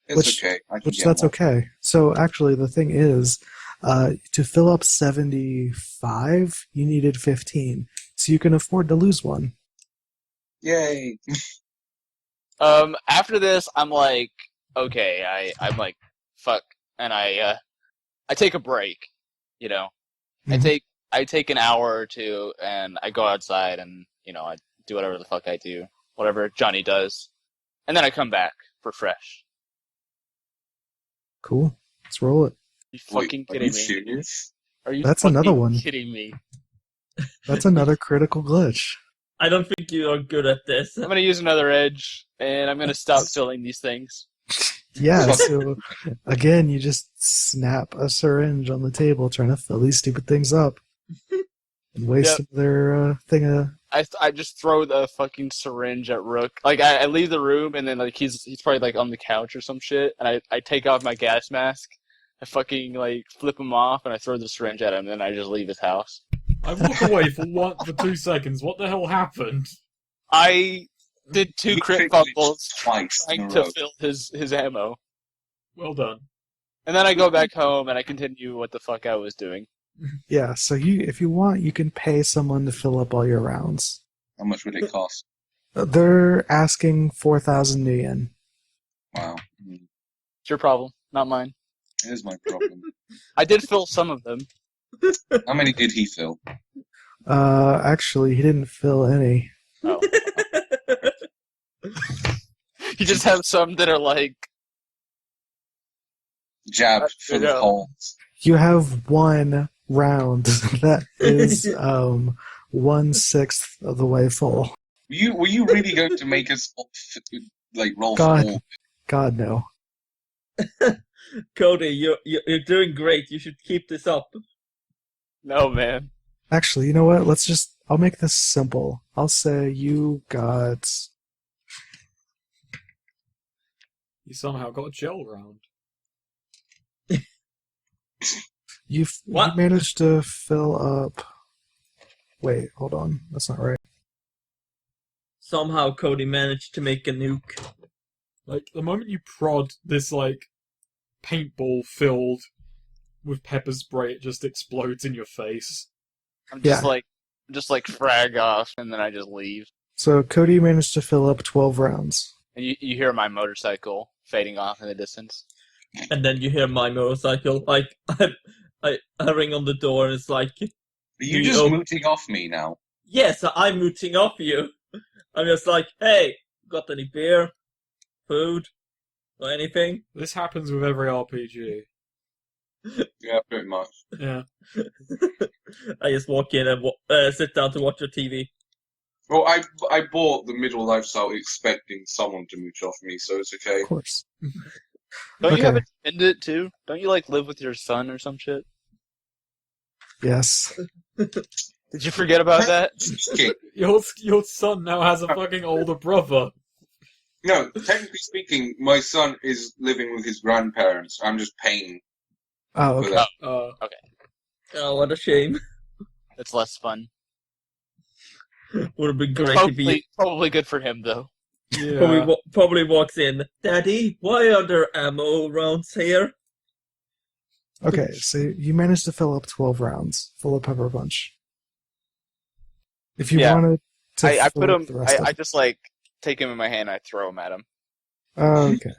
E: It's okay. I can
B: Which
E: get
B: that's
E: one.
B: okay. So actually, the thing is, to fill up 75, you needed 15. So you can afford to lose one.
E: Yay!
A: After this, I'm like, okay, I'm like, fuck, and I take a break, you know.
B: Mhm.
A: I take an hour or two, and I go outside, and I do whatever the fuck I do, whatever Johnny does, and then I come back for fresh.
B: Cool. Let's roll it.
A: You
E: Wait,
A: fucking
E: are
A: kidding
E: you
A: me?
E: serious?
A: Are you
B: That's
A: fucking
B: another one.
A: kidding me?
B: That's another critical glitch.
D: I don't think you are good at this.
A: I'm gonna use another edge, and I'm gonna stop filling these things.
B: Yeah, so again, you just snap a syringe on the table trying to fill these stupid things up. And waste their thing of...
A: I just throw the fucking syringe at Rook. Like I leave the room, and then like he's probably like on the couch or some shit, and I take off my gas mask. I fucking like flip him off, and I throw the syringe at him, and then I just leave his house.
C: I walk away for 2 seconds. What the hell happened?
A: I did 2
E: You
A: crit
E: glitched
A: fumbles
E: twice in
A: trying
E: a
A: to
E: row.
A: fill his ammo,
C: Well done.
A: and then I go back home and I continue what the fuck I was doing.
B: Yeah, so if you want, you can pay someone to fill up all your rounds.
E: How much would it cost?
B: They're asking 4,000 new yen.
E: Wow.
A: It's your problem, not mine.
E: It is my problem.
A: I did fill some of them.
E: How many did he fill?
B: Actually, he didn't fill any.
A: Oh. You just have some that are like,
E: Jab full of holes.
B: You have one round that is 1/6 of the way full.
E: Were you really going to make us like roll
B: God.
E: for all?
B: God, no.
D: Cody, you're doing great. You should keep this up.
A: no man.
B: Actually, you know what? I'll make this simple. I'll say you got...
C: You somehow got a gel round.
B: You
D: What?
B: managed to fill up... Wait, hold on. That's not right.
D: Somehow Cody managed to make a nuke.
C: Like, the moment you prod this, like, paintball filled with pepper spray, it just explodes in your face.
A: I'm
B: Yeah.
A: just like frag off, and then I just leave.
B: So Cody managed to fill up 12 rounds.
A: And you hear my motorcycle fading off in the distance.
D: And then you hear my motorcycle. Like I ring on the door, and it's like,
E: Are you
D: You
E: just
D: op-
E: mooting off me now?
D: yes, I'm mooting off you. I'm just like, hey, got any beer, food, or anything?
C: This happens with every RPG.
E: Yeah, pretty much.
C: Yeah.
D: I just walk in and sit down to watch your TV.
E: Well, I bought the middle lifestyle expecting someone to mooch off me, so it's okay.
B: Of course.
A: Don't
B: Okay.
A: you have a dependent too? Don't you live with your son or some shit?
B: Yes.
A: Did you forget about that?
E: Okay.
C: Your son now has a fucking older brother.
E: No, technically speaking, my son is living with his grandparents. I'm just paying
B: Oh,
E: for
B: okay.
E: that.
D: Oh, what a shame.
A: It's less fun.
D: Would have been great to be.
A: Probably good for him though.
C: Yeah.
D: Probably walks in. Daddy, why are there ammo rounds here?
B: Okay, so you managed to fill up 12 rounds full of pepper punch. If you
A: Yeah.
B: wanted to
A: I
B: fill
A: put
B: up
A: him.
B: the rest
A: I
B: of
A: just like take him in my hand. I throw him at him.
B: Oh, okay.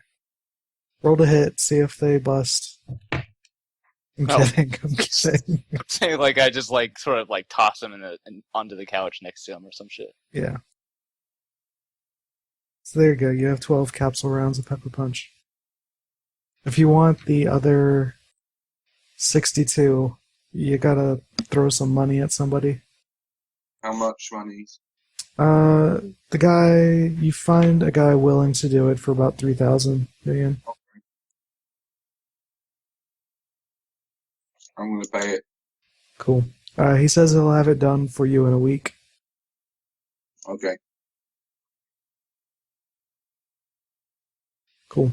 B: Roll to hit, see if they bust. I'm
A: No.
B: kidding, I'm kidding.
A: Like I just like sort of like toss him onto the couch next to him or some shit.
B: Yeah. So there you go, you have 12 capsule rounds of pepper punch. If you want the other 62, you gotta throw some money at somebody.
E: How much money?
B: The guy, you find a guy willing to do it for about 3,000 million.
E: I'm gonna pay it.
B: Cool. He says he'll have it done for you in a week.
E: Okay.
B: Cool.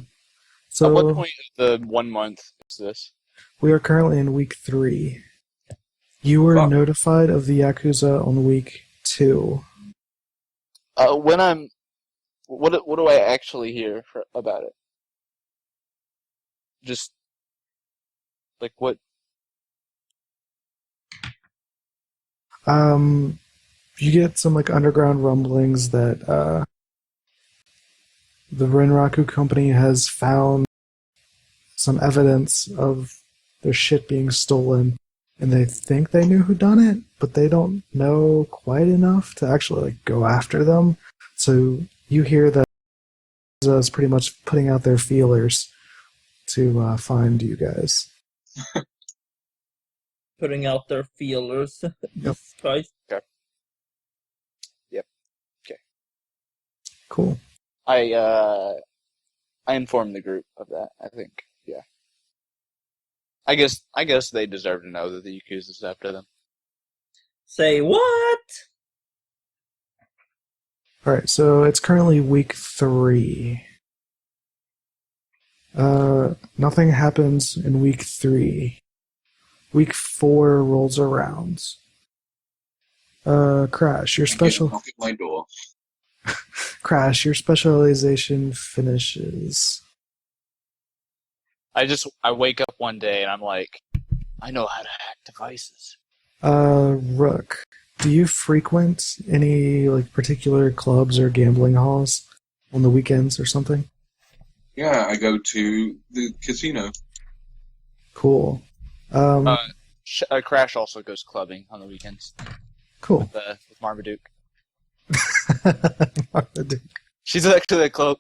B: So
A: At what point of the 1 month is this?
B: we are currently in week 3. You were
E: Fuck.
B: notified of the Yakuza on week 2.
A: When I'm, what do I actually hear about it? Just like what?
B: You get some like underground rumblings that the Renraku company has found some evidence of their shit being stolen, and they think they knew who done it, but they don't know quite enough to actually like go after them. So you hear that is pretty much putting out their feelers to find you guys.
D: Putting out their feelers. Jesus Christ.
B: Cool.
A: I informed the group of that. I think, yeah. I guess they deserve to know that the Yakuza's after them.
D: Say what?
B: Alright, so it's currently week 3. Nothing happens in week 3. Week 4 rolls around. Crash, your special
E: Knock at my door.
B: Crash, your specialization finishes.
A: I wake up one day and I'm like, I know how to hack devices.
B: Rook, do you frequent any like particular clubs or gambling halls on the weekends or something?
E: Yeah, I go to the casino.
B: Cool.
A: Crash also goes clubbing on the weekends
B: Cool.
A: with Marmaduke.
B: Marmaduke.
A: She's actually a club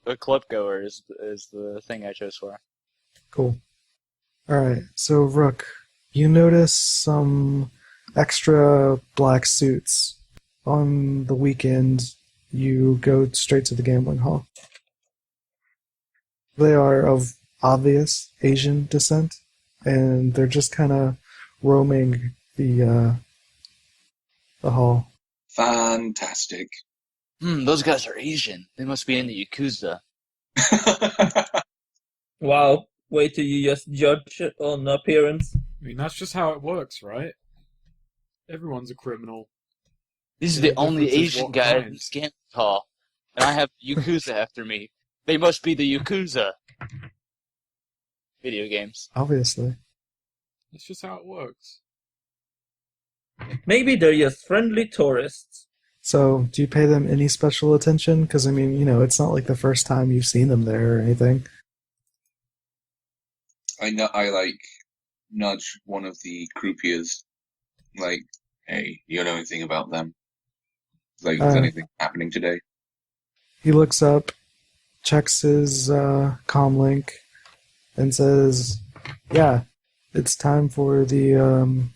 A: goer is the thing I chose for her.
B: Cool. Alright, so Rook, you notice some extra black suits. On the weekend, you go straight to the gambling hall. They are of obvious Asian descent, and they're just kind of roaming the hall.
E: Fantastic.
A: Those guys are Asian. They must be in the Yakuza.
D: Wow. Wait till you just judge on appearance.
C: I mean, that's just how it works, right? Everyone's a criminal.
A: These are
C: The
A: the only
C: difference is
A: Asian
C: what
A: guys in
C: kind.
A: this gambling hall. And I have Yakuza after me. They must be the Yakuza. Video games.
B: Obviously.
C: That's just how it works.
D: Maybe they're just friendly tourists.
B: So, do you pay them any special attention? Because, I mean, it's not like the first time you've seen them there or anything.
E: I nudge one of the croupiers, like, hey, you know anything about them? Like, is anything happening today?
B: He looks up, checks his comlink, and says, yeah, it's time for the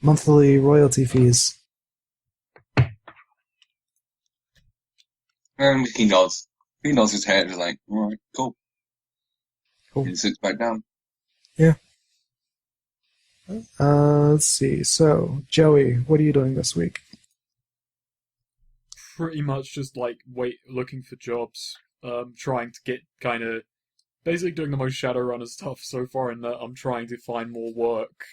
B: monthly royalty fees.
E: And he nods. He nods his head, he's like, alright, cool.
B: Cool.
E: And sits back down.
B: Yeah. Let's see. So, Joey, what are you doing this week?
C: Pretty much just like looking for jobs, trying to get kind of basically doing the most Shadowrunner stuff so far in that I'm trying to find more work.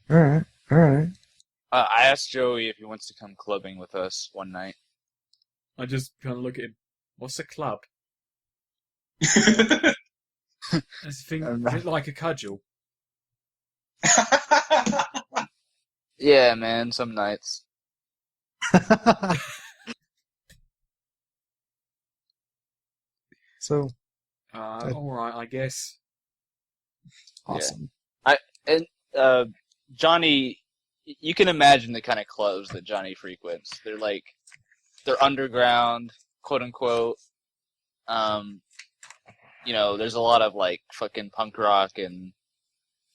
B: Alright.
A: I asked Joey if he wants to come clubbing with us one night.
C: I just kind of look at him. What's a club? Is it like a cudgel?
A: Yeah, man, some nights.
B: So,
C: alright, I guess.
B: awesome.
A: Johnny, you can imagine the kind of clubs that Johnny frequents. They're underground, quote unquote. There's a lot of like fucking punk rock and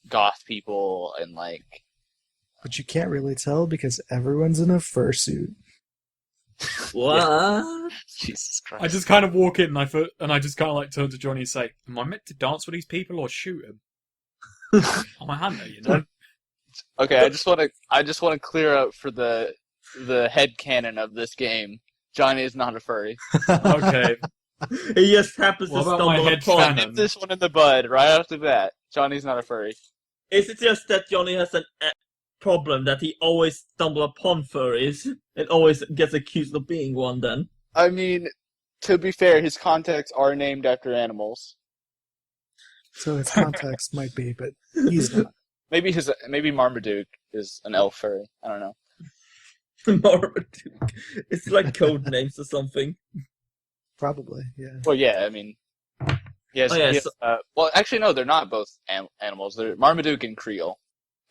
A: goth people and like.
B: But you can't really tell because everyone's in a fursuit.
D: What?
A: Jesus Christ!
C: I just kind of walk in and I just kind of like turn to Johnny and say, "Am I meant to dance with these people or shoot them?" I'm a hunter, you know.
A: Okay, I just want to clear up for the headcanon of this game. Johnny is not a furry.
C: Okay.
D: He just happens to
C: What about my
D: stumble
C: head
D: upon.
C: canon?
A: Nip this one in the bud right off the bat. Johnny's not a furry.
D: Is it just that Johnny has a problem that he always stumbles upon furries and always gets accused of being one then?
A: I mean, to be fair, his contacts are named after animals.
B: So its context might be, but he's not.
A: Maybe Marmaduke is an elf furry. I don't know.
D: Marmaduke. It's like code names or something.
B: Probably, yeah.
A: Well, yeah, I mean, yes. Well, actually, no, they're not both animals. They're Marmaduke and Creole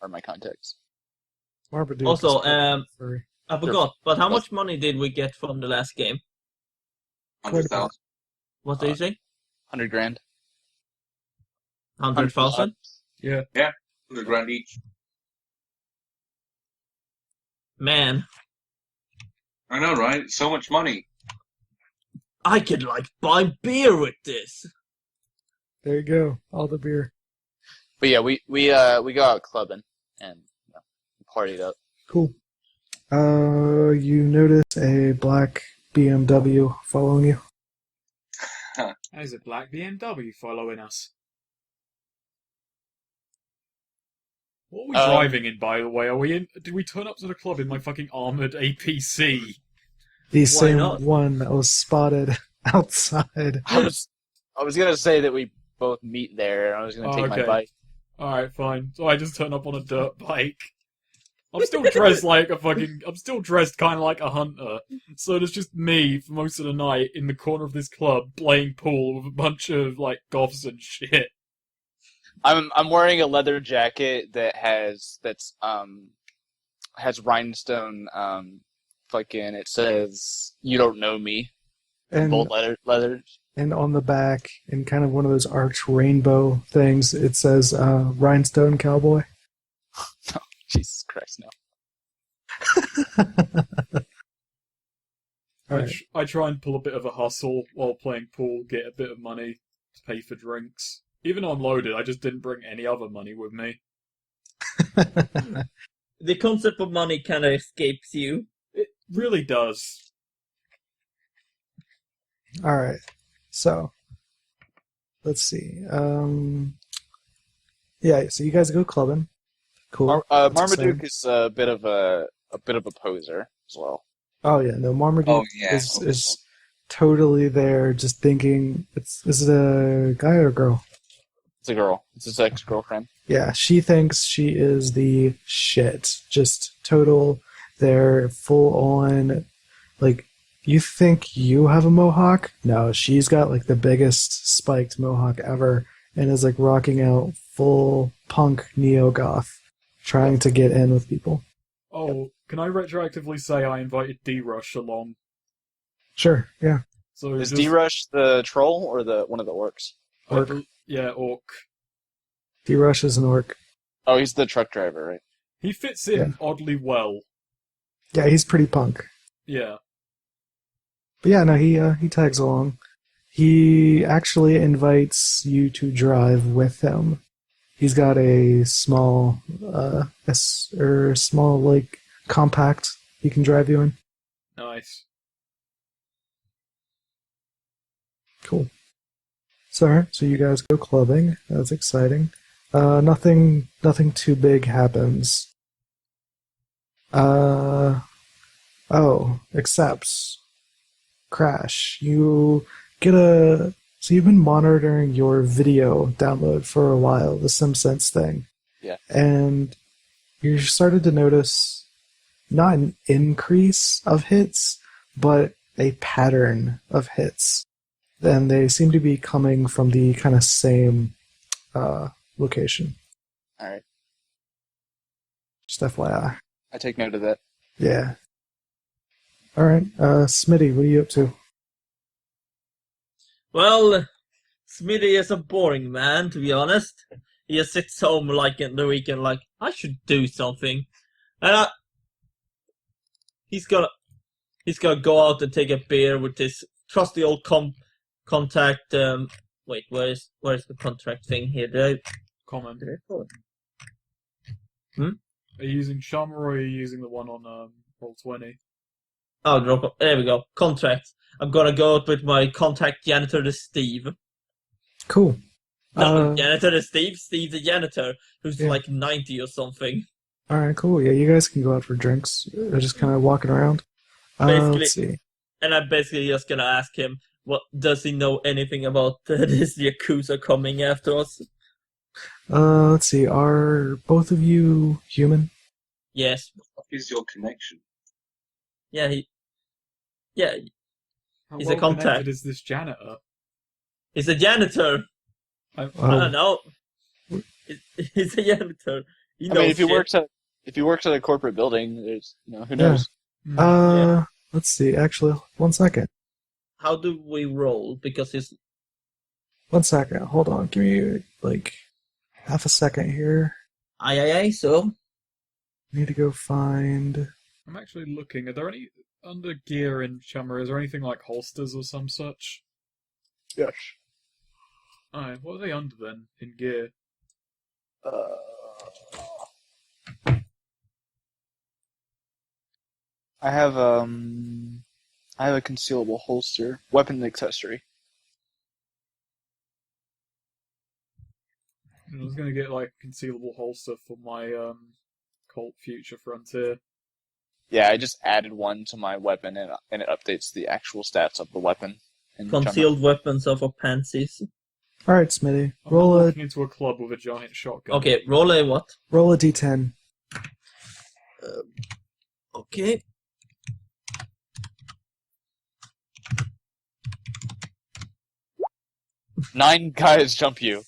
A: are my contacts.
B: Marmaduke
D: Also,
B: is furry.
D: I forgot, but how much money did we get from the last game?
E: 100,000.
D: What did you say?
A: 100 grand.
D: 100,000?
C: Yeah.
E: 100 grand each.
D: Man,
E: I know, right? So much money.
D: I could buy beer with this.
B: There you go. All the beer.
A: But yeah, we go out clubbing and partied up.
B: Cool. You notice a black BMW following you.
C: There's a black BMW following us. What are we driving in, by the way? Did we turn up to the club in my fucking armoured APC?
B: The
D: Why
B: same
D: not?
B: one that was spotted outside.
A: I was gonna say that we both meet there, and I was gonna take my
C: okay.
A: bike.
C: Alright, fine. So I just turn up on a dirt bike. I'm still dressed I'm still dressed kind of like a hunter. So there's just me for most of the night in the corner of this club playing pool with a bunch of like goths and shit.
A: I'm wearing a leather jacket that has rhinestone fucking it says "You don't know me"
B: And
A: bold letters.
B: and on the back, in kind of one of those arched rainbow things, it says Rhinestone Cowboy.
A: No, Jesus Christ, no.
B: Alright.
C: I try and pull a bit of a hustle while playing pool, get a bit of money to pay for drinks. Even though I'm loaded, I just didn't bring any other money with me.
D: The concept of money kind of escapes you.
C: It really does.
B: Alright. So let's see. Yeah, so you guys go clubbing. Cool. That's
A: Marmaduke
B: exciting.
A: is a bit of a poser as well.
B: Oh yeah, no, Marmaduke is totally there just thinking is it a guy or a girl?
A: It's a girl. It's his ex-girlfriend.
B: Yeah, she thinks she is the shit. Just total They're full on, like, you think you have a mohawk? No, she's got like the biggest spiked mohawk ever and is like rocking out full punk neo-goth, trying to get in with people.
C: Oh, can I retroactively say I invited D-Rush along?
B: Sure, yeah.
C: So
A: Is
C: just,
A: D-Rush the troll or the one of the orcs?
B: Orc.
C: Yeah, Orc.
B: D-Rush is an orc.
A: Oh, he's the truck driver, right?
C: He fits in oddly well.
B: Yeah, he's pretty punk.
C: Yeah.
B: But yeah, no, he tags along. He actually invites you to drive with him. He's got a small, small like compact he can drive you in.
C: Nice.
B: Cool. So, alright, so you guys go clubbing. That's exciting. Nothing too big happens. Except Crash. You get so you've been monitoring your video download for a while, the SimSense thing.
A: Yeah.
B: And you started to notice not an increase of hits, but a pattern of hits. And they seem to be coming from the kind of same location.
A: All right.
B: Just FYI.
A: I take note of that.
B: Yeah. Alright, Smitty, what are you up to?
D: Well, Smitty is a boring man, to be honest. He just sits home like in the weekend, like I should do something, and he's gonna go out and take a beer with his trusty old contact. Wait, where is the contract thing here?
C: Comment.
D: Did I call it?
C: Are you using Shama or are you using the one on Roll20?
D: Oh, there we go. Contract. I'm gonna go out with my contact janitor, the Steve.
B: Cool.
D: No, janitor, the Steve. Steve, the janitor, who's
B: Yeah.
D: like 90 or something.
B: Alright, cool. Yeah, you guys can go out for drinks. Just kind of walking around.
D: Basically-
B: Let's see.
D: And I'm basically just gonna ask him, what does he know anything about this Yakuza coming after us?
B: Let's see. Are both of you human?
D: Yes.
E: What is your connection?
D: Yeah,
C: How
D: He's a
C: well
D: contact.
C: connected is this janitor?
D: he's a janitor. I
B: Oh,
D: don't know. He's a janitor. He
A: I
D: knows
A: mean, if he
D: shit.
A: works at a corporate building, there's who
B: Yeah.
A: knows?
C: Hmm.
B: Let's see. Actually, 1 second.
D: How do we roll? Because he's
B: 1 second. Hold on. Give me, like, half a second here.
D: aye, so
B: I need to go find...
C: I'm actually looking. Are there any under gear in Shama? Is there anything like holsters or some such?
A: Yes.
C: Alright, what are they under then in gear?
A: I have a concealable holster, weapon accessory.
C: I was gonna get like a concealable holster for my Colt Future Frontier.
A: Yeah, I just added one to my weapon, and it updates the actual stats of the weapon. in Shama.
D: concealed weapons are for pansies.
B: Alright, Smitty.
C: I'm
B: Roll
C: not
B: a,
C: walking into a club with a giant shotgun.
D: Okay, roll a what?
B: roll a d10.
D: Okay.
A: Nine guys jump you.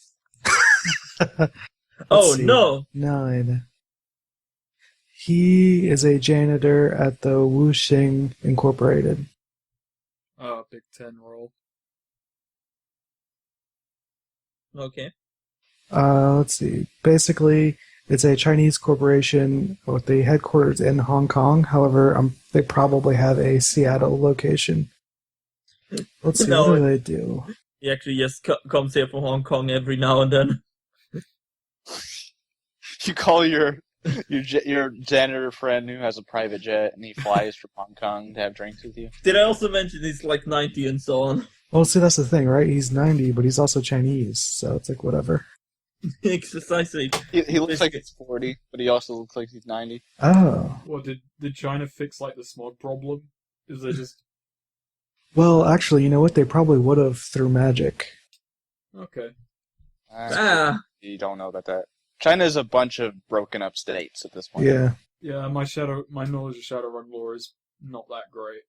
D: Oh
B: see.
D: no!
B: 9. He is a janitor at the Wuxing Incorporated.
C: Oh, big 10 roll.
D: Okay.
B: Let's see. Basically, it's a Chinese corporation with the headquarters in Hong Kong. However, they probably have a Seattle location. Let's see,
D: No.
B: what do they do?
D: He actually just comes here from Hong Kong every now and then.
A: You call your janitor friend who has a private jet, and he flies from Hong Kong to have drinks with you.
D: Did I also mention he's like 90 and so on?
B: Well, see, that's the thing, right? He's 90, but he's also Chinese, so it's like, whatever.
D: Precisely.
A: He looks like he's 40, but he also looks like he's 90.
B: Oh.
C: What, did China fix like the smog problem? Is there just...
B: Well, actually, you know what? They probably would have through magic.
C: Okay.
D: Ah,
A: You don't know about that. China is a bunch of broken up states at this point.
B: Yeah.
C: Yeah, my knowledge of Shadowrun lore is not that great.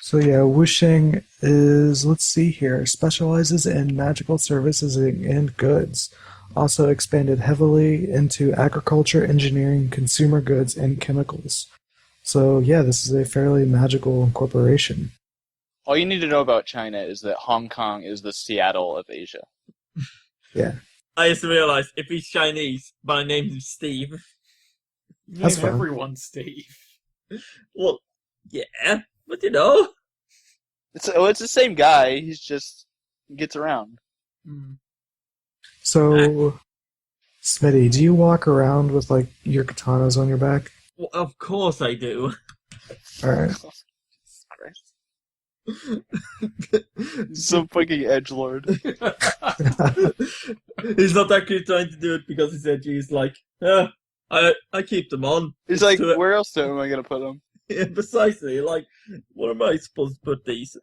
B: So yeah, Wuxing is, let's see here, specializes in magical services and goods. Also expanded heavily into agriculture, engineering, consumer goods, and chemicals. So yeah, this is a fairly magical corporation.
A: All you need to know about China is that Hong Kong is the Seattle of Asia.
B: Yeah,
D: I just realized if he's Chinese, my name is Steve.
B: That's
C: Name
B: fine.
C: everyone Steve.
D: Well, yeah, but you know.
A: It's the same guy. He gets around.
C: Hmm.
B: so Smitty, do you walk around with like your katanas on your back?
D: Well, of course I do.
B: Alright.
A: Jesus Christ. So fucking edgelord.
D: He's not actually trying to do it because he's edgy. He's like, I keep them on.
A: He's like,
D: To-
A: where else am I gonna put him?
D: Yeah, precisely. Like, where am I supposed to put these?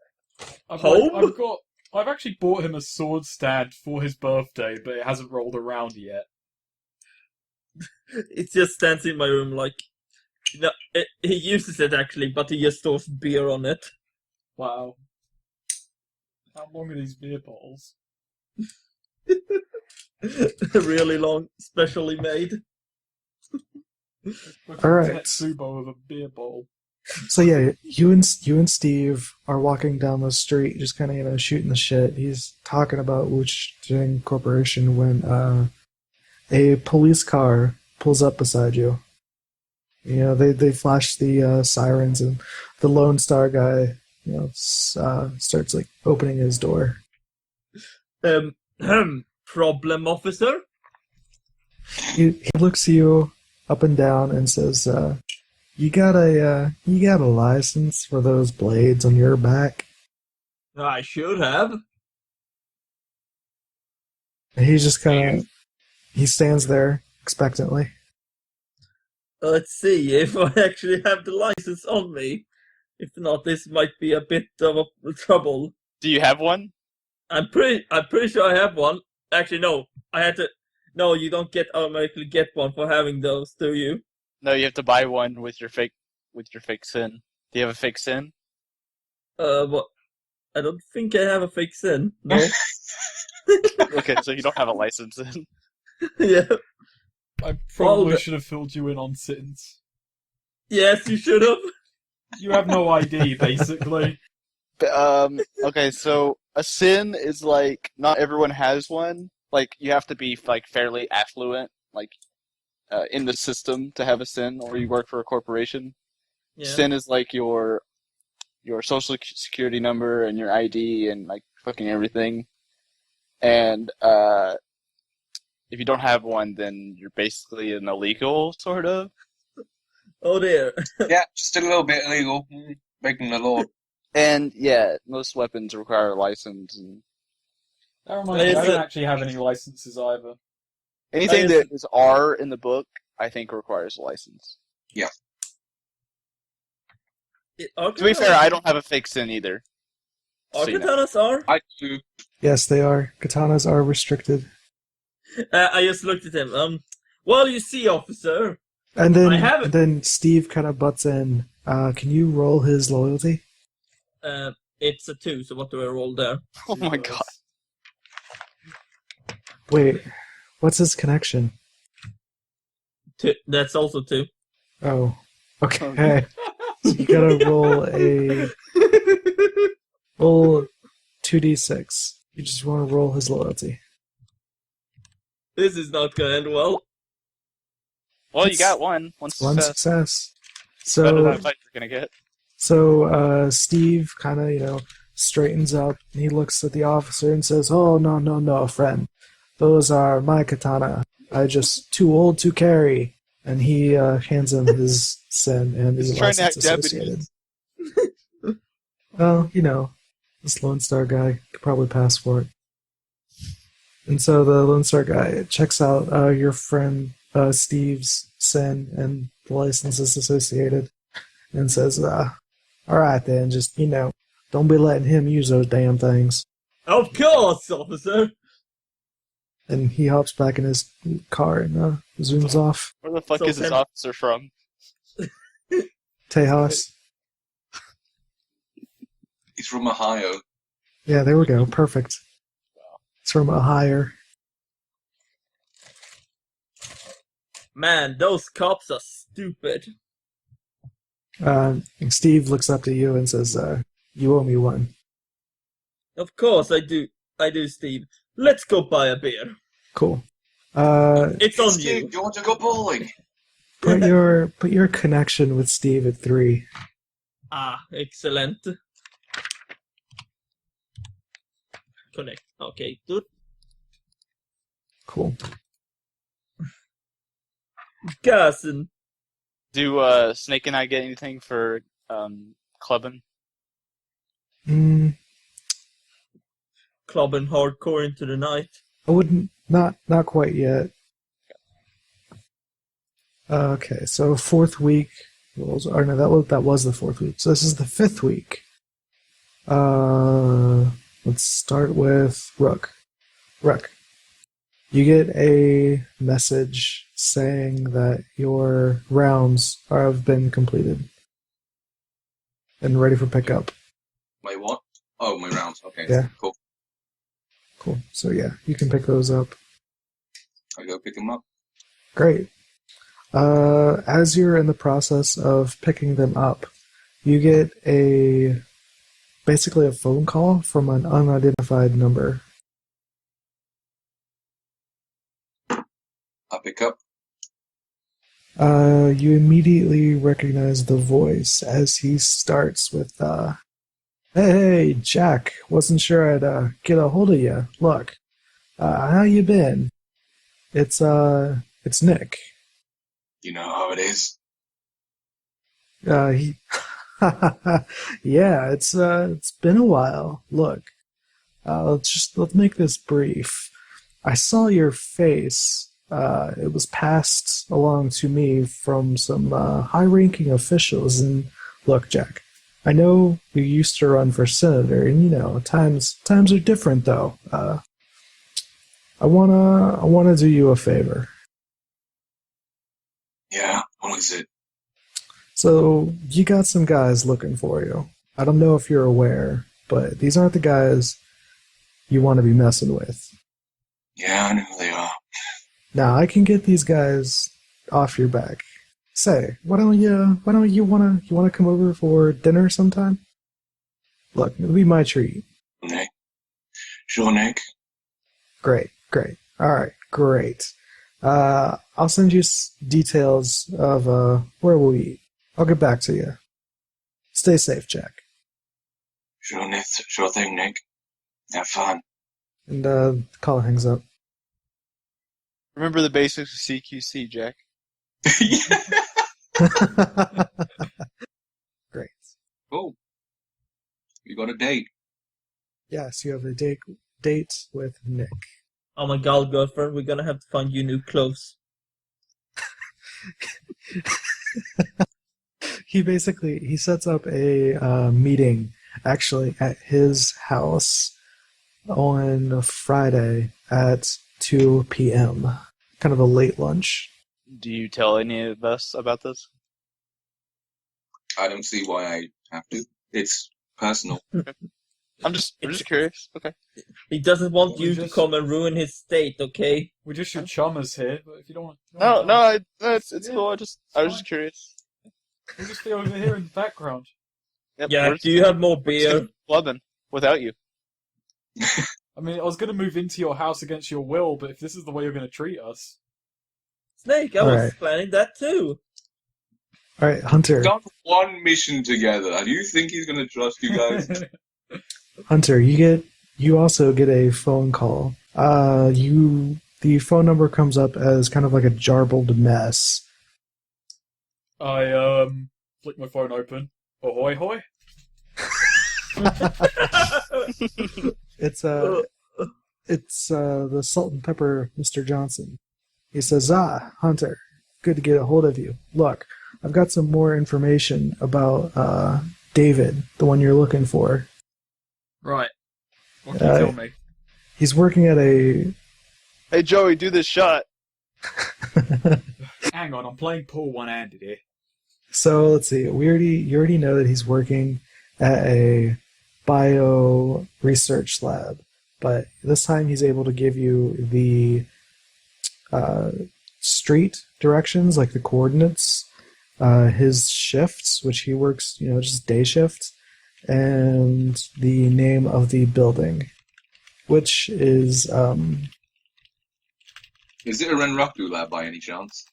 C: I've actually bought him a sword stand for his birthday, but it hasn't rolled around yet.
D: It just stands in my room like, he uses it actually, but he just stores beer on it.
C: Wow. How long are these beer bottles?
D: Really long, specially made.
B: All right.
C: Tetsubo of a beer bottle.
B: So yeah, you and Steve are walking down the street, just kind of shooting the shit. He's talking about Wuxing Corporation when a police car pulls up beside you. They flash the sirens, and the Lone Star guy, starts like opening his door.
D: Problem, officer?
B: He looks you up and down and says, "You got a license for those blades on your back?"
D: I should have.
B: And he just he stands there expectantly.
D: Let's see if I actually have the license on me. If not, this might be a bit of a trouble.
A: Do you have one?
D: I'm pretty sure I have one. Actually, no. I had to. No, you don't automatically get one for having those, do you?
A: No, you have to buy one with your fake sin. Do you have a fake sin?
D: What? I don't think I have a fake sin. No.
A: Okay, so you don't have a license then.
D: Yeah.
C: I probably
D: Well,
C: should have filled you in on sins.
D: Yes, you should have.
C: You have no ID, basically.
A: Okay, so a sin is like not everyone has one. Like you have to be like fairly affluent, like in the system to have a sin, or you work for a corporation.
D: Yeah.
A: Sin is like your social security number and your ID and like fucking everything. And if you don't have one, then you're basically an illegal, sort of.
D: Oh dear.
E: Yeah, just a little bit illegal. Breaking the law.
A: And yeah, most weapons require a license, and
C: That reminds me,
D: Is
C: I don't
D: it-
C: actually have any licenses either.
A: anything
D: is-
A: that is R in the book, I think requires a license. To be fair, I don't have a fake sin either. So you know.
D: Katanas are.
E: I do.
B: Yes, they are. Katanas are restricted.
D: I just looked at him. Well, you see, officer.
B: And then,
D: I have it.
B: and then Steve kind of butts in. Can you roll his loyalty?
D: It's a 2, so what do I roll there?
A: Oh my god.
B: Wait, what's his connection?
D: 2. That's also 2.
B: Oh, okay. So you gotta roll 2d6. You just want to roll his loyalty.
D: This is not gonna end well.
A: Well, you got one. One
B: One
A: success.
B: success.
A: Better than a
B: So,
A: fight you're gonna get.
B: Steve kind of, straightens up, and he looks at the officer and says, "Oh, no, friend. Those are my katana. I'm just too old to carry." And he hands him his sin and
A: He's
B: the
A: trying to
B: license
A: act
B: associated.
A: Japanese.
B: Well, this Lone Star guy could probably pass for it. And so the Lone Star guy checks out your friend Steve's sin and the licenses associated and says, all right then, just, don't be letting him use those damn things.
D: Of course, officer.
B: And he hops back in his car and zooms off.
A: Where the fuck
D: So
A: is this
D: then-
A: officer from?
B: Tejas.
E: He's from Ohio.
B: Yeah, there we go. Perfect. It's from Ohio.
D: Man, those cops are stupid.
B: Steve looks up to you and says, "You owe me one."
D: Of course I do. I do, Steve. Let's go buy a beer.
B: Cool.
D: It's on
E: Steve,
D: you.
E: do you want to go bowling?
B: Put your connection with Steve at 3.
D: Ah, excellent. Connect. Okay, good.
B: Cool.
D: Garson.
A: Do Snake and I get anything for clubbing?
D: Clubbing hardcore into the night.
B: I wouldn't. Not quite yet. Okay, so 4th week. Or no, that was the 4th week. So this is the 5th week. Let's start with Rook. Rook, you get a message saying that your rounds have been completed and ready for pickup.
E: My what? Oh, my rounds. Okay.
B: Yeah.
E: Cool.
B: Cool. So yeah, you can pick those up.
E: I go pick them up.
B: Great. As you're in the process of picking them up, you get basically a phone call from an unidentified number.
E: I pick up.
B: You immediately recognize the voice as he starts with, "Hey, Jack, wasn't sure I'd get a hold of you. Look, how you been? It's Nick."
E: You know how it is.
B: He, yeah, it's been a while. Look, let's make this brief. I saw your face. It was passed along to me from some high-ranking officials. And look, Jack, I know you used to run for senator, and times are different, though. I wanna do you a favor.
E: Yeah, what is it?
B: So you got some guys looking for you. I don't know if you're aware, but these aren't the guys you want to be messing with.
E: Yeah, I know who they are.
B: Now I can get these guys off your back. Say, why don't you wanna come over for dinner sometime? Look, it'll be my treat.
E: Nick? Sure, Nick.
B: Great. All right, great. I'll send you details of where we'll eat. I'll get back to you. Stay safe, Jack.
E: Sure, Nick. Sure thing, Nick. Have fun.
B: And the caller hangs up.
A: Remember the basics of CQC, Jack.
B: Great.
E: Cool. You got a date.
B: Yes, you have a date with Nick.
D: Oh my god, girlfriend, we're gonna have to find you new clothes.
B: He sets up a meeting actually at his house on Friday at 2 p.m. Kind of a late lunch.
A: Do you tell any of us about this?
E: I don't see why I have to. It's personal.
A: I'm just curious. Okay.
D: He doesn't want
C: We
D: you to
C: just-
D: come and ruin his state, okay?
C: We're just your chummers here, but if you don't want...
A: No, it's cool. I was just curious.
C: We'll just be over here in the background.
A: Yep,
D: Yeah,
A: we're
D: do you have more
A: we're just gonna
D: beer?
A: be clubbing without you.
C: I mean, I was going to move into your house against your will, but if this is the way you're going to treat us...
D: Snake, I was
B: Alright.
D: planning that too.
B: All right, Hunter.
E: We've done one mission together. Do you think he's going to trust you guys?
B: Hunter, you also get a phone call. The phone number comes up as kind of like a jarbled mess.
C: I, flick my phone open. Ahoy, hoy.
B: It's the Salt and Pepper Mr. Johnson. He says, Hunter, good to get a hold of you. Look, I've got some more information about David, the one you're looking for.
C: Right. What can you tell me?
B: He's working at a...
A: Hey, Joey, do this shot.
C: Hang on, I'm playing pool one-handed here.
B: So let's see. You already know that he's working at a bio research lab, but this time he's able to give you the street directions, like the coordinates, his shifts, which he works, just day shifts, and the name of the building, which is
E: Is it a Renraku lab by any chance?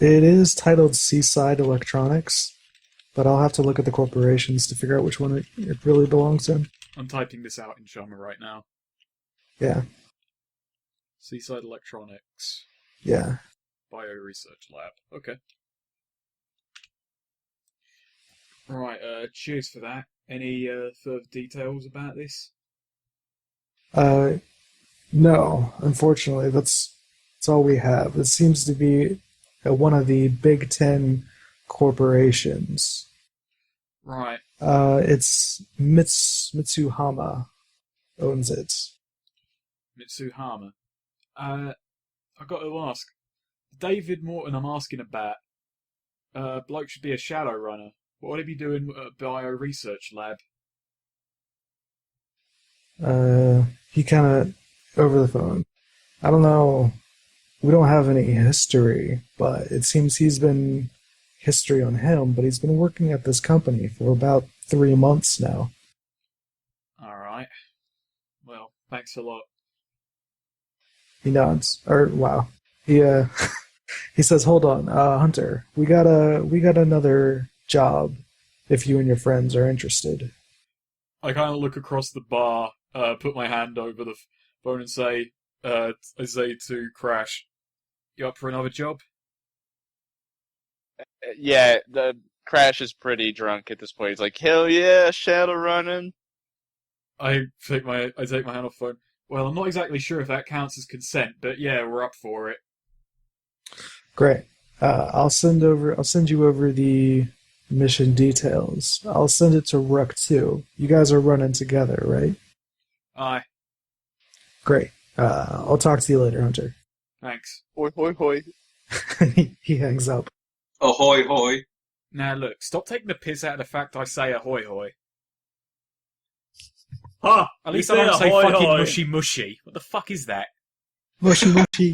B: it is titled Seaside Electronics, but I'll have to look at the corporations to figure out which one it really belongs in.
C: I'm typing this out in Shama right now.
B: Yeah,
C: Seaside Electronics
B: yeah.
C: Bio Research Lab. Okay. Right, cheers for that. Any further details about this?
B: No, unfortunately, that's all we have. It seems to be one of the Big Ten corporations.
C: Right.
B: It's Mitsuhama owns it.
C: Mitsuhama. I got to ask. David Morton I'm asking about. Bloke should be a Shadowrunner. What would he be doing at a bio research lab?
B: He kind of over the phone. I don't know. We don't have any history, but it seems he's been history on him. But he's been working at this company for about 3 months now.
C: All right. Well, thanks a lot.
B: He nods. Wow. He he says, "Hold on, Hunter. We got another job. If you and your friends are interested."
C: I kind of look across the bar, put my hand over the phone and say, I say to Crash, "You up for another job?"
A: Yeah, the Crash is pretty drunk at this point. He's like, hell yeah, shadow running.
C: I take my hand off the phone. Well, I'm not exactly sure if that counts as consent, but yeah, we're up for it.
B: Great. I'll send you over the mission details. I'll send it to Rook too. You guys are running together, right?
C: Aye,
B: Great. I'll talk to you later, Hunter.
C: thanks.
A: Hoi, hoi, hoi.
B: He hangs up.
E: Ahoy, hoy.
C: Now look, stop taking the piss out of the fact I say ahoy hoy.
D: Ha!
C: At least
D: You
C: I don't say
D: ahoy,
C: fucking
D: hoy.
C: mushy mushy. What the fuck is that?
B: Mushy mushy.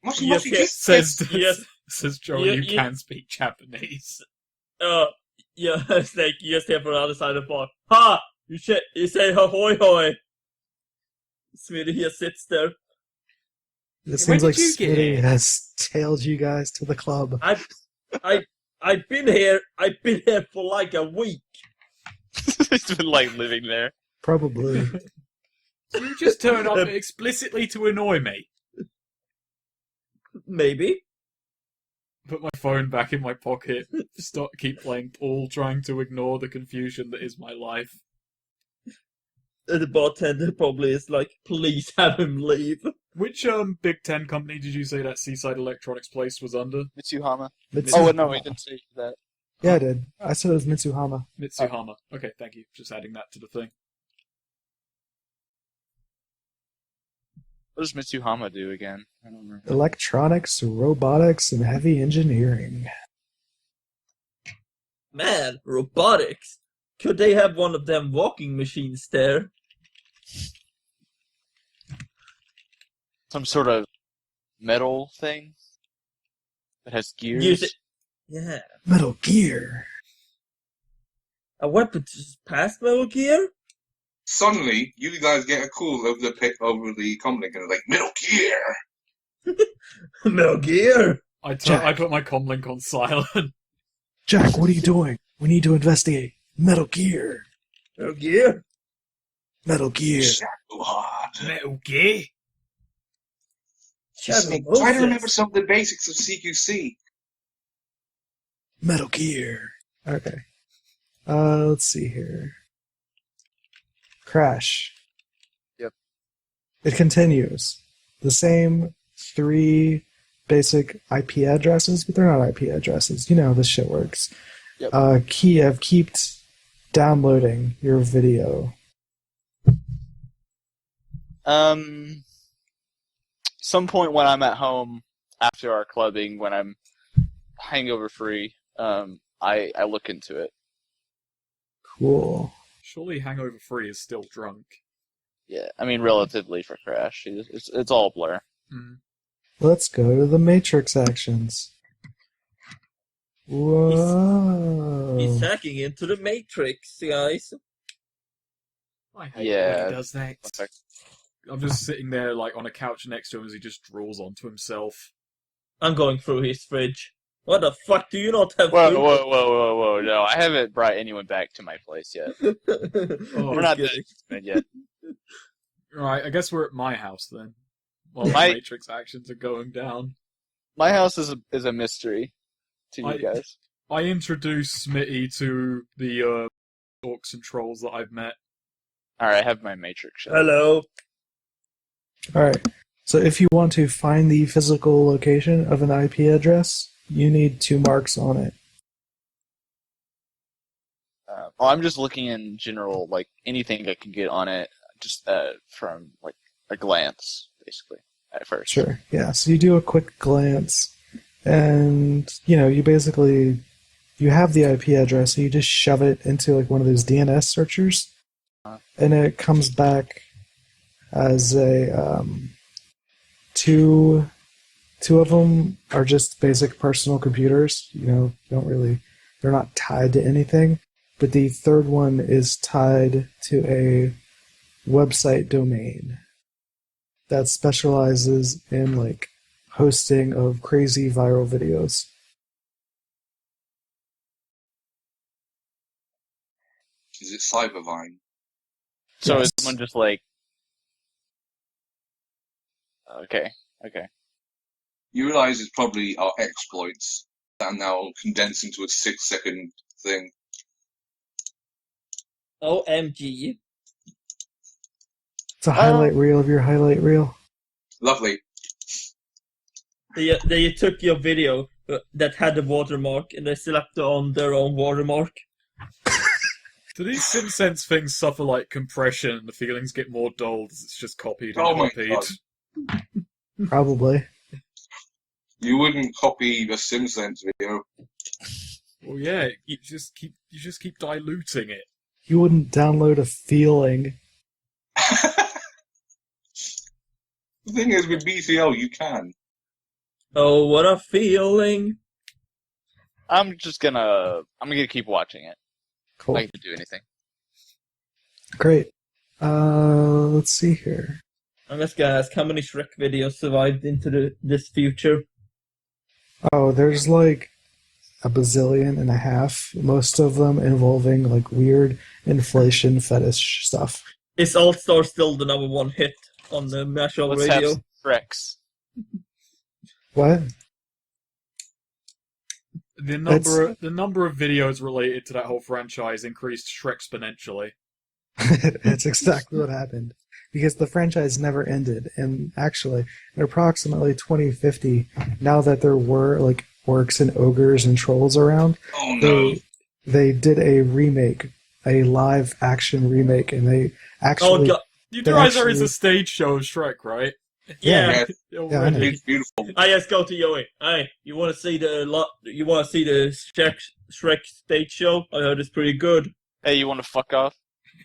E: Mushy,
D: Yes,
E: mushy,
D: yes.
E: kiss,
C: Says
E: kiss.
D: Yes.
C: says Joey,
D: Yeah,
C: you can speak Japanese.
D: Yeah, Snake, you just step on the other side of the bar. Ha! You say ahoy hoy. Smitty here sits there.
B: It
C: When
B: seems
C: did
B: like
C: you get
B: Smitty
C: here?
B: has tailed you guys to the club.
D: I've been here for like a week.
A: He's been like living there.
B: Probably.
C: You just turned up explicitly to annoy me.
D: Maybe.
C: Put my phone back in my pocket. Keep playing pool, trying to ignore the confusion that is my life.
D: The bartender probably is like, please have him leave.
C: Which Big Ten company did you say that Seaside Electronics place was under?
A: Mitsuhama.
B: Mitsuhama.
A: Oh, no, we didn't say that.
B: Yeah, I did. I said it was Mitsuhama.
C: Mitsuhama. Okay, thank you. Just adding that to the thing.
A: What does Mitsuhama do again? I don't remember.
B: Electronics, robotics, and heavy engineering.
D: Man, robotics. Could they have one of them walking machines there?
A: Some sort of metal thing that has gears.
D: Use it. Yeah.
B: Metal Gear.
D: A weapon to pass Metal Gear?
E: Suddenly, you guys get a call over the comlink and it's like, Metal Gear!
D: Metal Gear?
B: Jack.
C: I put my comlink on silent.
B: Jack, what are you doing? We need to investigate. Metal Gear.
D: Metal Gear?
B: Metal Gear.
E: Shadowheart.
C: Metal Gear?
E: Snake,
D: Shadow
E: try to
D: Moses.
E: remember some of the basics of CQC.
B: Metal Gear. Okay. Let's see here. Crash.
A: Yep.
B: It continues. The same 3 basic IP addresses, but they're not IP addresses. You know how this shit works.
A: Yep.
B: Kiev, keep downloading your video.
A: some point when I'm at home after our clubbing, when I'm hangover free, I look into it.
B: Cool.
C: Surely hangover free is still drunk.
A: Yeah, I mean relatively for Crash, it's all blur.
C: Mm.
B: Let's go to the Matrix actions. Whoa.
D: He's hacking into the Matrix, guys.
C: I hate it when
A: Yeah.
C: he does that. I'm just sitting there like on a couch next to him as he just draws onto himself.
D: I'm going through his fridge. What the fuck, do you not have
A: Whoa,
D: food?
A: whoa! No, I haven't brought anyone back to my place yet. We're not that intimate yet.
C: Right, I guess we're at my house then. While the
A: My-
C: Matrix actions are going down.
A: My house is a mystery to you guys.
C: I introduced Smitty to the orcs and trolls that I've met.
A: All right, I have my Matrix show.
D: Hello.
B: Alright, so if you want to find the physical location of an IP address, you need 2 marks on it.
A: Well, I'm just looking in general, like anything I can get on it, just from like a glance, basically at first.
B: Sure, yeah, so you do a quick glance, and, you have the IP address, so you just shove it into like one of those DNS searchers, and it comes back as a two of them are just basic personal computers. They're not tied to anything. But the third one is tied to a website domain that specializes in like hosting of crazy viral videos.
E: Is it Cybervine?
A: So
B: Yes.
A: is someone just like, okay.
E: You realise it's probably our exploits that are now condensed into a 6-second thing.
D: OMG.
B: It's a highlight reel of your highlight reel.
E: Lovely.
D: They took your video that had the watermark and they slapped on their own watermark.
C: Do these SimSense things suffer like compression and the feelings get more dulled as it's just copied and
E: Oh my
C: copied?
E: God.
B: Probably.
E: You wouldn't copy a SimSense video.
C: Well, yeah, you just keep diluting it.
B: You wouldn't download a feeling.
E: The thing is, with BTL, you can.
D: Oh, what a feeling.
A: I'm gonna keep watching it.
B: Cool.
A: I can do anything.
B: Great. Let's see here.
D: I'm just gonna ask how many Shrek videos survived into this future.
B: Oh, there's like a bazillion and a half, most of them involving like weird inflation fetish stuff.
D: Is All Star still the number 1 hit on the National
A: Let's
D: Radio?
A: have some Rex.
B: What?
C: The number of videos related to that whole franchise increased exponentially.
B: That's exactly what happened. Because the franchise never ended. And actually, in approximately 2050, now that there were like orcs and ogres and trolls around,
E: Oh no.
B: they did a remake, a live action remake, and they actually...
D: Oh, God.
C: You
B: They
C: realize there is
B: actually-
C: a stage show of Shrek, right?
D: Yeah.
E: Yeah,
C: Already.
E: it's beautiful.
D: I just go to Joey. Hey, you want to see the Shrek stage show? I heard it's pretty good.
A: Hey, you want to fuck off?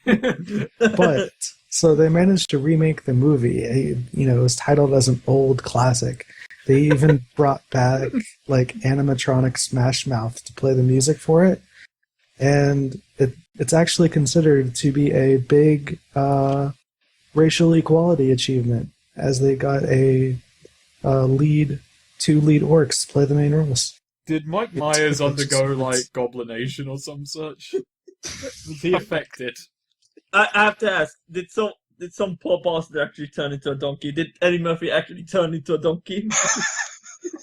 B: But, so they managed to remake the movie. It was titled as an old classic. They even brought back, like, animatronic Smash Mouth to play the music for it. And it's actually considered to be a big racial equality achievement, as they got two lead orcs to play the main roles.
C: Did Mike Myers undergo like goblination or some such? Was he affected?
D: I have to ask, did some poor bastard actually turn into a donkey? Did Eddie Murphy actually turn into a donkey?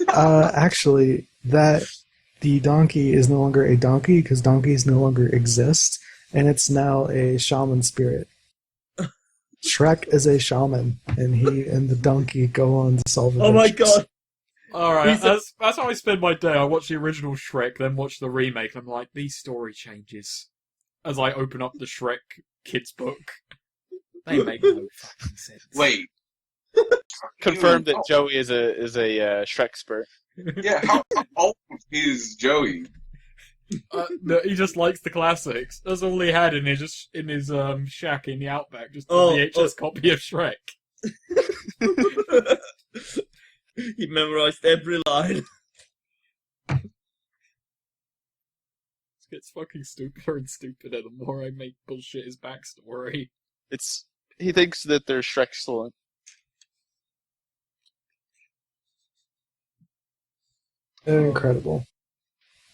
B: Actually, the donkey is no longer a donkey because donkeys no longer exist, and it's now a shaman spirit. Shrek is a shaman, and he and the donkey go on to solve
D: Oh my
B: adventures.
D: god!
C: Alright, that's how I spend my day. I watch the original Shrek, then watch the remake, and I'm like, these story changes. As I open up the Shrek kids book. They make no fucking sense.
E: Wait.
A: confirmed that Joey is a Shrek expert.
E: Yeah, how old is Joey?
C: No, he just likes the classics. That's all he had in his shack in the outback, just a
D: Oh,
C: VHS copy of Shrek.
D: He memorized every line.
C: It gets fucking stupider and stupider the more I make bullshit his backstory.
A: He thinks that they're Shrek excellent.
B: Incredible.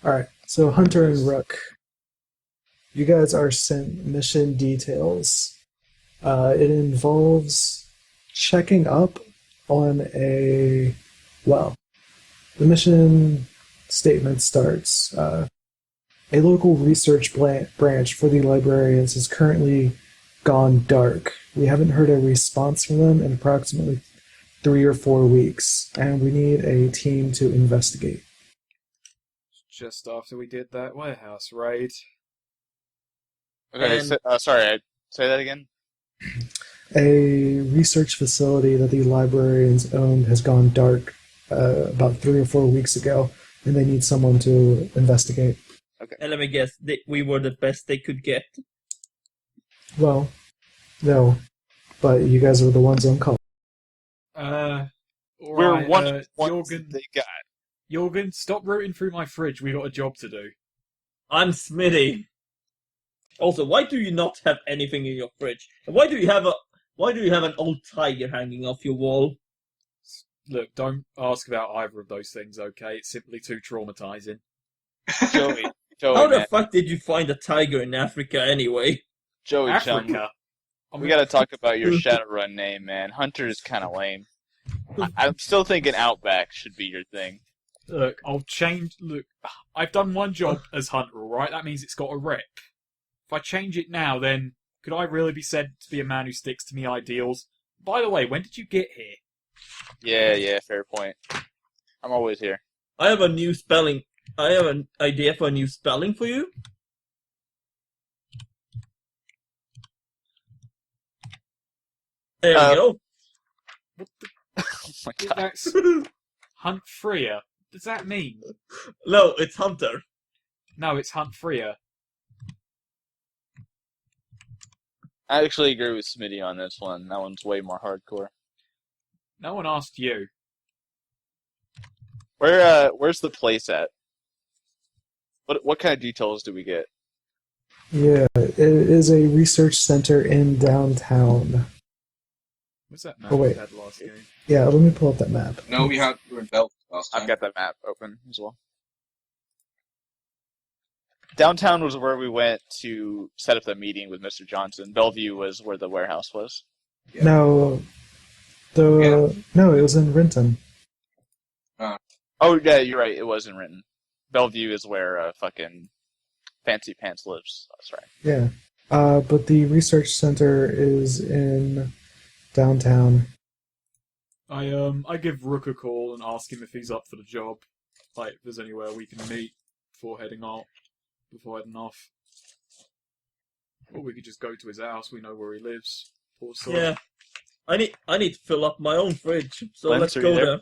B: Alright, so Hunter and Rook, you guys are sent mission details. It involves checking up on the mission statement starts. A local research branch for the librarians has currently gone dark. We haven't heard a response from them in approximately 3 or 4 weeks, and we need a team to investigate.
C: Just after we did that warehouse raid.
A: Okay, sorry, say that again?
B: A research facility that the librarians owned has gone dark about 3 or 4 weeks ago, and they need someone to investigate.
A: Okay.
D: And let me guess, we were the best they could get.
B: Well, no, but you guys were the ones on call.
A: We're one of the ones
C: Jorgen,
A: they got.
C: Jorgen, stop rooting through my fridge. We got a job to do.
D: I'm Smitty. Also, why do you not have anything in your fridge? And why do you have an old tiger hanging off your wall?
C: Look, don't ask about either of those things, okay? It's simply too traumatizing.
A: Joey,
D: How the
A: man.
D: fuck did you find a tiger in Africa anyway?
A: Joey, chum.
C: Africa.
A: We gotta talk about your Shadowrun name, man. Hunter is kind of lame. I'm still thinking Outback should be your thing.
C: Look, I'll change. Look, I've done one job as Hunter, alright? That means it's got a rep. If I change it now, then could I really be said to be a man who sticks to me ideals? By the way, when did you get here?
A: Yeah, fair point. I'm always here.
D: I have an idea for a new spelling for you. There we go.
C: What the?
A: Oh my god.
C: That's Hunt Freer. What does that mean?
D: No, it's Hunter.
C: No, it's Hunt Freer.
A: I actually agree with Smitty on this one. That one's way more hardcore.
C: No one asked you.
A: Where's the place at? What kind of details do we get?
B: Yeah, it is a research center in downtown.
C: What's that map
B: Oh, wait.
C: we had last game?
B: Yeah, let me pull up that map.
E: No, we were in Belfast last time.
A: I've got that map open as well. Downtown was where we went to set up the meeting with Mr. Johnson. Bellevue was where the warehouse was.
E: Yeah.
B: No, no, it was in Renton.
A: Oh, yeah, you're right. It was in Renton. Bellevue is where fucking Fancy Pants lives. That's right.
B: Yeah, but the research center is in downtown.
C: I give Rook a call and ask him if he's up for the job. Like, if there's anywhere we can meet before heading off. Or we could just go to his house. We know where he lives. Poor sod.
D: Yeah. I need to fill up my own fridge, so
A: Lance,
D: let's
A: are
D: go
A: you there?
D: there.